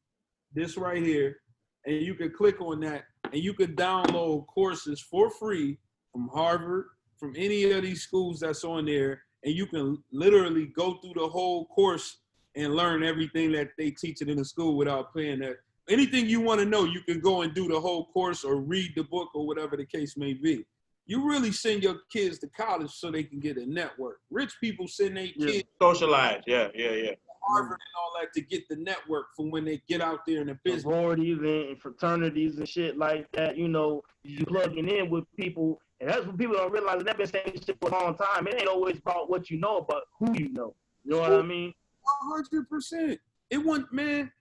this right here, and you can click on that, and you can download courses for free from Harvard, from any of these schools that's on there, and you can literally go through the whole course and learn everything that they teach it in the school without paying that. Anything you want to know, you can go and do the whole course or read the book or whatever the case may be. You really send your kids to college so they can get a network. Rich people send their kids Socialize. Yeah. to Harvard and all that to get the network from when they get out there in the business. Sororities and fraternities and shit like that, you know, you plugging in with people, and that's what people don't realize. They've been saying this shit for a long time. It ain't always about what you know, but who you know. You know what I mean? 100%. It wasn't, man.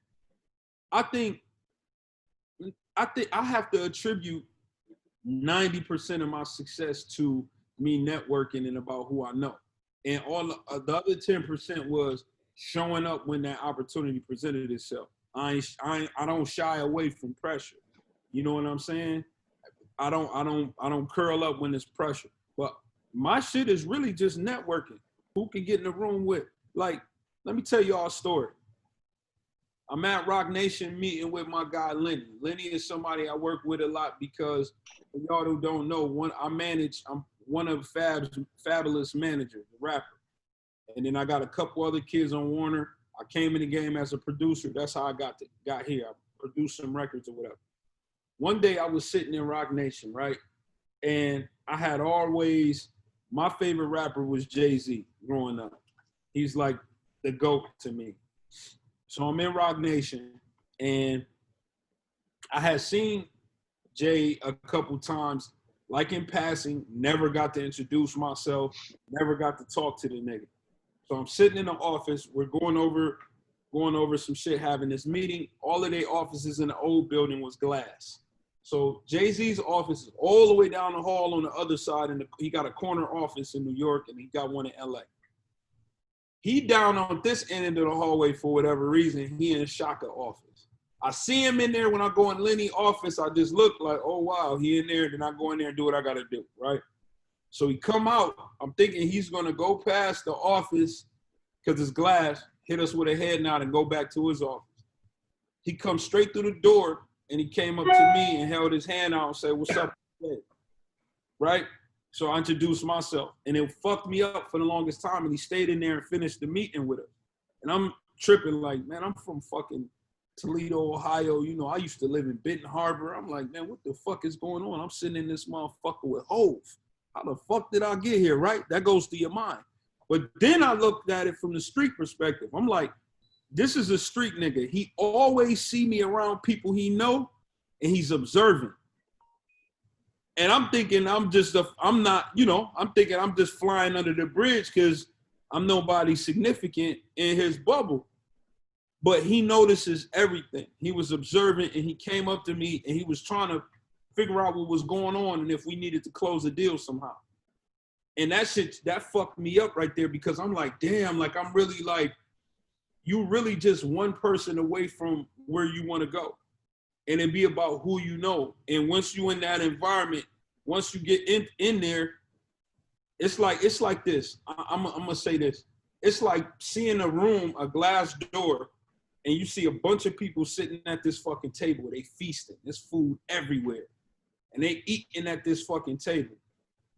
I think I have to attribute 90% of my success to me networking and about who I know. And all the other 10% was showing up when that opportunity presented itself. I don't shy away from pressure. You know what I'm saying? I don't curl up when there's pressure. But my shit is really just networking. Who can get in the room with? Like, let me tell y'all a story. I'm at Rock Nation meeting with my guy, Lenny. Lenny is somebody I work with a lot because, for y'all who don't know, I'm one of Fabulous managers, a rapper. And then I got a couple other kids on Warner. I came in the game as a producer. That's how I got here. I produced some records or whatever. One day I was sitting in Rock Nation, right? And I had always, my favorite rapper was Jay-Z growing up. He's like the GOAT to me. So I'm in Rock Nation, and I had seen Jay a couple times, like in passing, never got to introduce myself, never got to talk to the nigga. So I'm sitting in the office, we're going over some shit, having this meeting. All of their offices in the old building was glass. So Jay-Z's office is all the way down the hall on the other side, and he got a corner office in New York, and he got one in LA. He down on this end of the hallway for whatever reason. He in Shaka office. I see him in there when I go in Lenny office. I just look like, oh, wow, he in there. Then I go in there and do what I got to do, right? So he come out. I'm thinking he's going to go past the office because it's glass, hit us with a head nod and go back to his office. He comes straight through the door, and he came up to me and held his hand out and said, what's up? Right? So I introduced myself, and it fucked me up for the longest time, and he stayed in there and finished the meeting with us. And I'm tripping like, man, I'm from fucking Toledo, Ohio. You know, I used to live in Benton Harbor. I'm like, man, what the fuck is going on? I'm sitting in this motherfucker with Hove. How the fuck did I get here, right? That goes to your mind. But then I looked at it from the street perspective. I'm like, this is a street nigga. He always see me around people he know, and he's observant. And I'm thinking I'm just flying under the bridge because I'm nobody significant in his bubble. But he notices everything. He was observant, and he came up to me, and he was trying to figure out what was going on and if we needed to close a deal somehow. And that fucked me up right there because I'm like, damn, like I'm really like, you really just one person away from where you want to go. And it be about who you know. And once you in that environment, once you get in there, it's like this. I'm gonna say this. It's like seeing a room, a glass door, and you see a bunch of people sitting at this fucking table. They feasting. There's food everywhere. And they eating at this fucking table.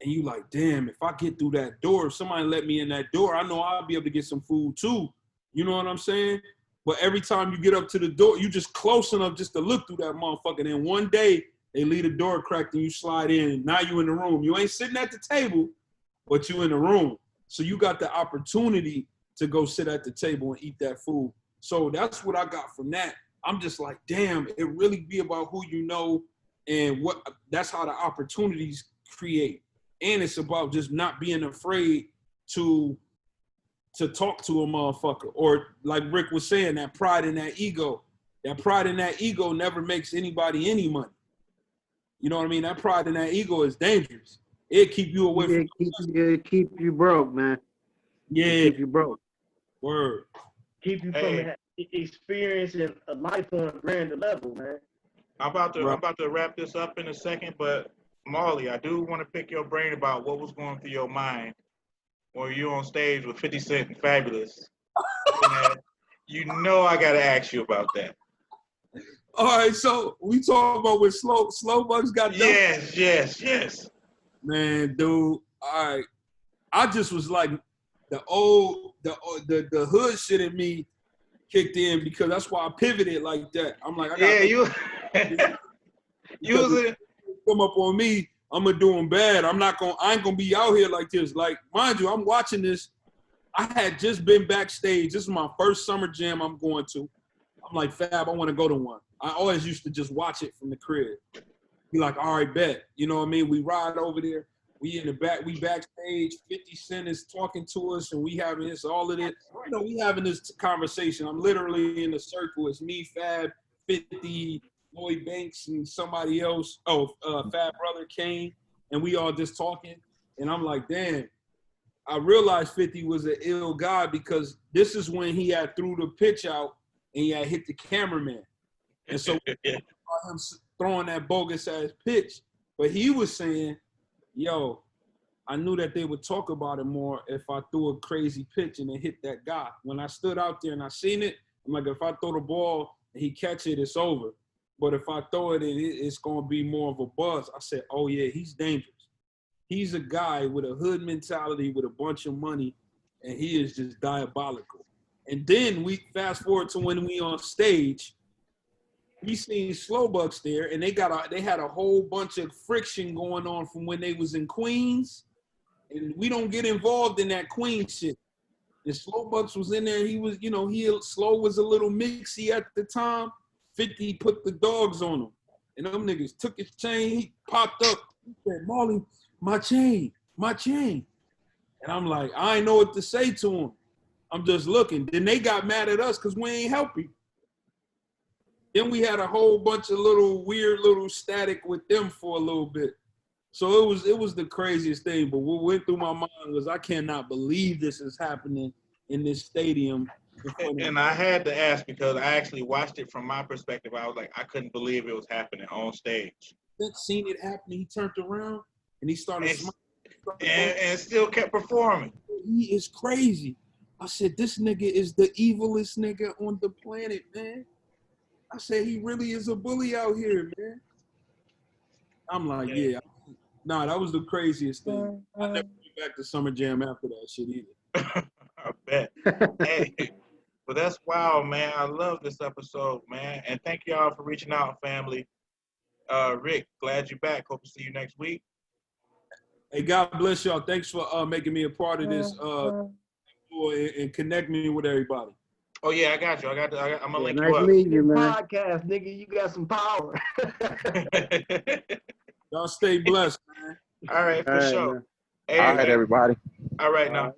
And you like, damn, if I get through that door, if somebody let me in that door, I know I'll be able to get some food too. You know what I'm saying? But every time you get up to the door, you just close enough just to look through that motherfucker. And then one day they leave the door cracked and you slide in. And now you in the room. You ain't sitting at the table, but you in the room. So you got the opportunity to go sit at the table and eat that food. So that's what I got from that. I'm just like, damn, it really be about who you know and what. That's how the opportunities create. And it's about just not being afraid to talk to a motherfucker. Or like Rick was saying, that pride and that ego. That pride and that ego never makes anybody any money. You know what I mean? That pride and that ego is dangerous. It keep you away from. It keep you broke, man. Yeah. It keep you broke. Word. Keep you from experiencing a life on a grander level, man. I'm about to wrap this up in a second, but Marley, I do want to pick your brain about what was going through your mind when you on stage with 50 Cent and Fabulous. You know I gotta ask you about that. All right, so we talking about when Slow Bugs got done. Yes. Man, dude. All right, I just was like the hood shit in me kicked in because that's why I pivoted like that. I'm like, you was in. Come up on me, I'm gonna do them bad. I ain't gonna be out here like this. Like, mind you, I'm watching this. I had just been backstage. This is my first summer jam I'm going to. I'm like, Fab, I want to go to one. I always used to just watch it from the crib. Be like, all right, bet. You know what I mean? We ride over there. We in the back. We backstage. 50 Cent is talking to us, and we having this, all of this. You know, we having this conversation. I'm literally in the circle. It's me, Fab, 50, Lloyd Banks, and somebody else. Fab Brother Kane, and we all just talking. And I'm like, damn. I realized 50 was an ill guy because this is when he had threw the pitch out and he had hit the cameraman. And so him throwing that bogus ass pitch. But he was saying, yo, I knew that they would talk about it more if I threw a crazy pitch and it hit that guy. When I stood out there and I seen it, I'm like, if I throw the ball and he catch it, it's over. But if I throw it, it's going to be more of a buzz. I said, oh, yeah, he's dangerous. He's a guy with a hood mentality with a bunch of money, and he is just diabolical. And then we fast forward to when we on stage, we seen Slow Bucks there, and they had a whole bunch of friction going on from when they was in Queens, and we don't get involved in that Queen shit. And Slow Bucks was in there. He was, Slow was a little mixy at the time. 50 put the dogs on him, and them niggas took his chain. He popped up. He said, Marley, my chain. And I'm like, I ain't know what to say to him. I'm just looking. Then they got mad at us because we ain't helping. Then we had a whole bunch of weird little static with them for a little bit. So it was the craziest thing. But what went through my mind was I cannot believe this is happening in this stadium. And I had to ask because I actually watched it from my perspective. I was like, I couldn't believe it was happening on stage. Seen it happen. He turned around and he started smiling. And still kept performing. He is crazy. I said, this nigga is the evilest nigga on the planet, man. I said, he really is a bully out here, man. I'm like, yeah. Nah, that was the craziest thing. I never went back to Summer Jam after that shit either. I bet. Hey, but that's wild, man. I love this episode, man. And thank y'all for reaching out, family. Rick, glad you're back. Hope to see you next week. Hey, God bless y'all. Thanks for making me a part of this and connect me with everybody. Oh yeah, I got you. I'm gonna link nice you up. Meeting you, man. Podcast, nigga, you got some power. Y'all stay blessed, man. All right, for sure. All right, everybody. All right, now.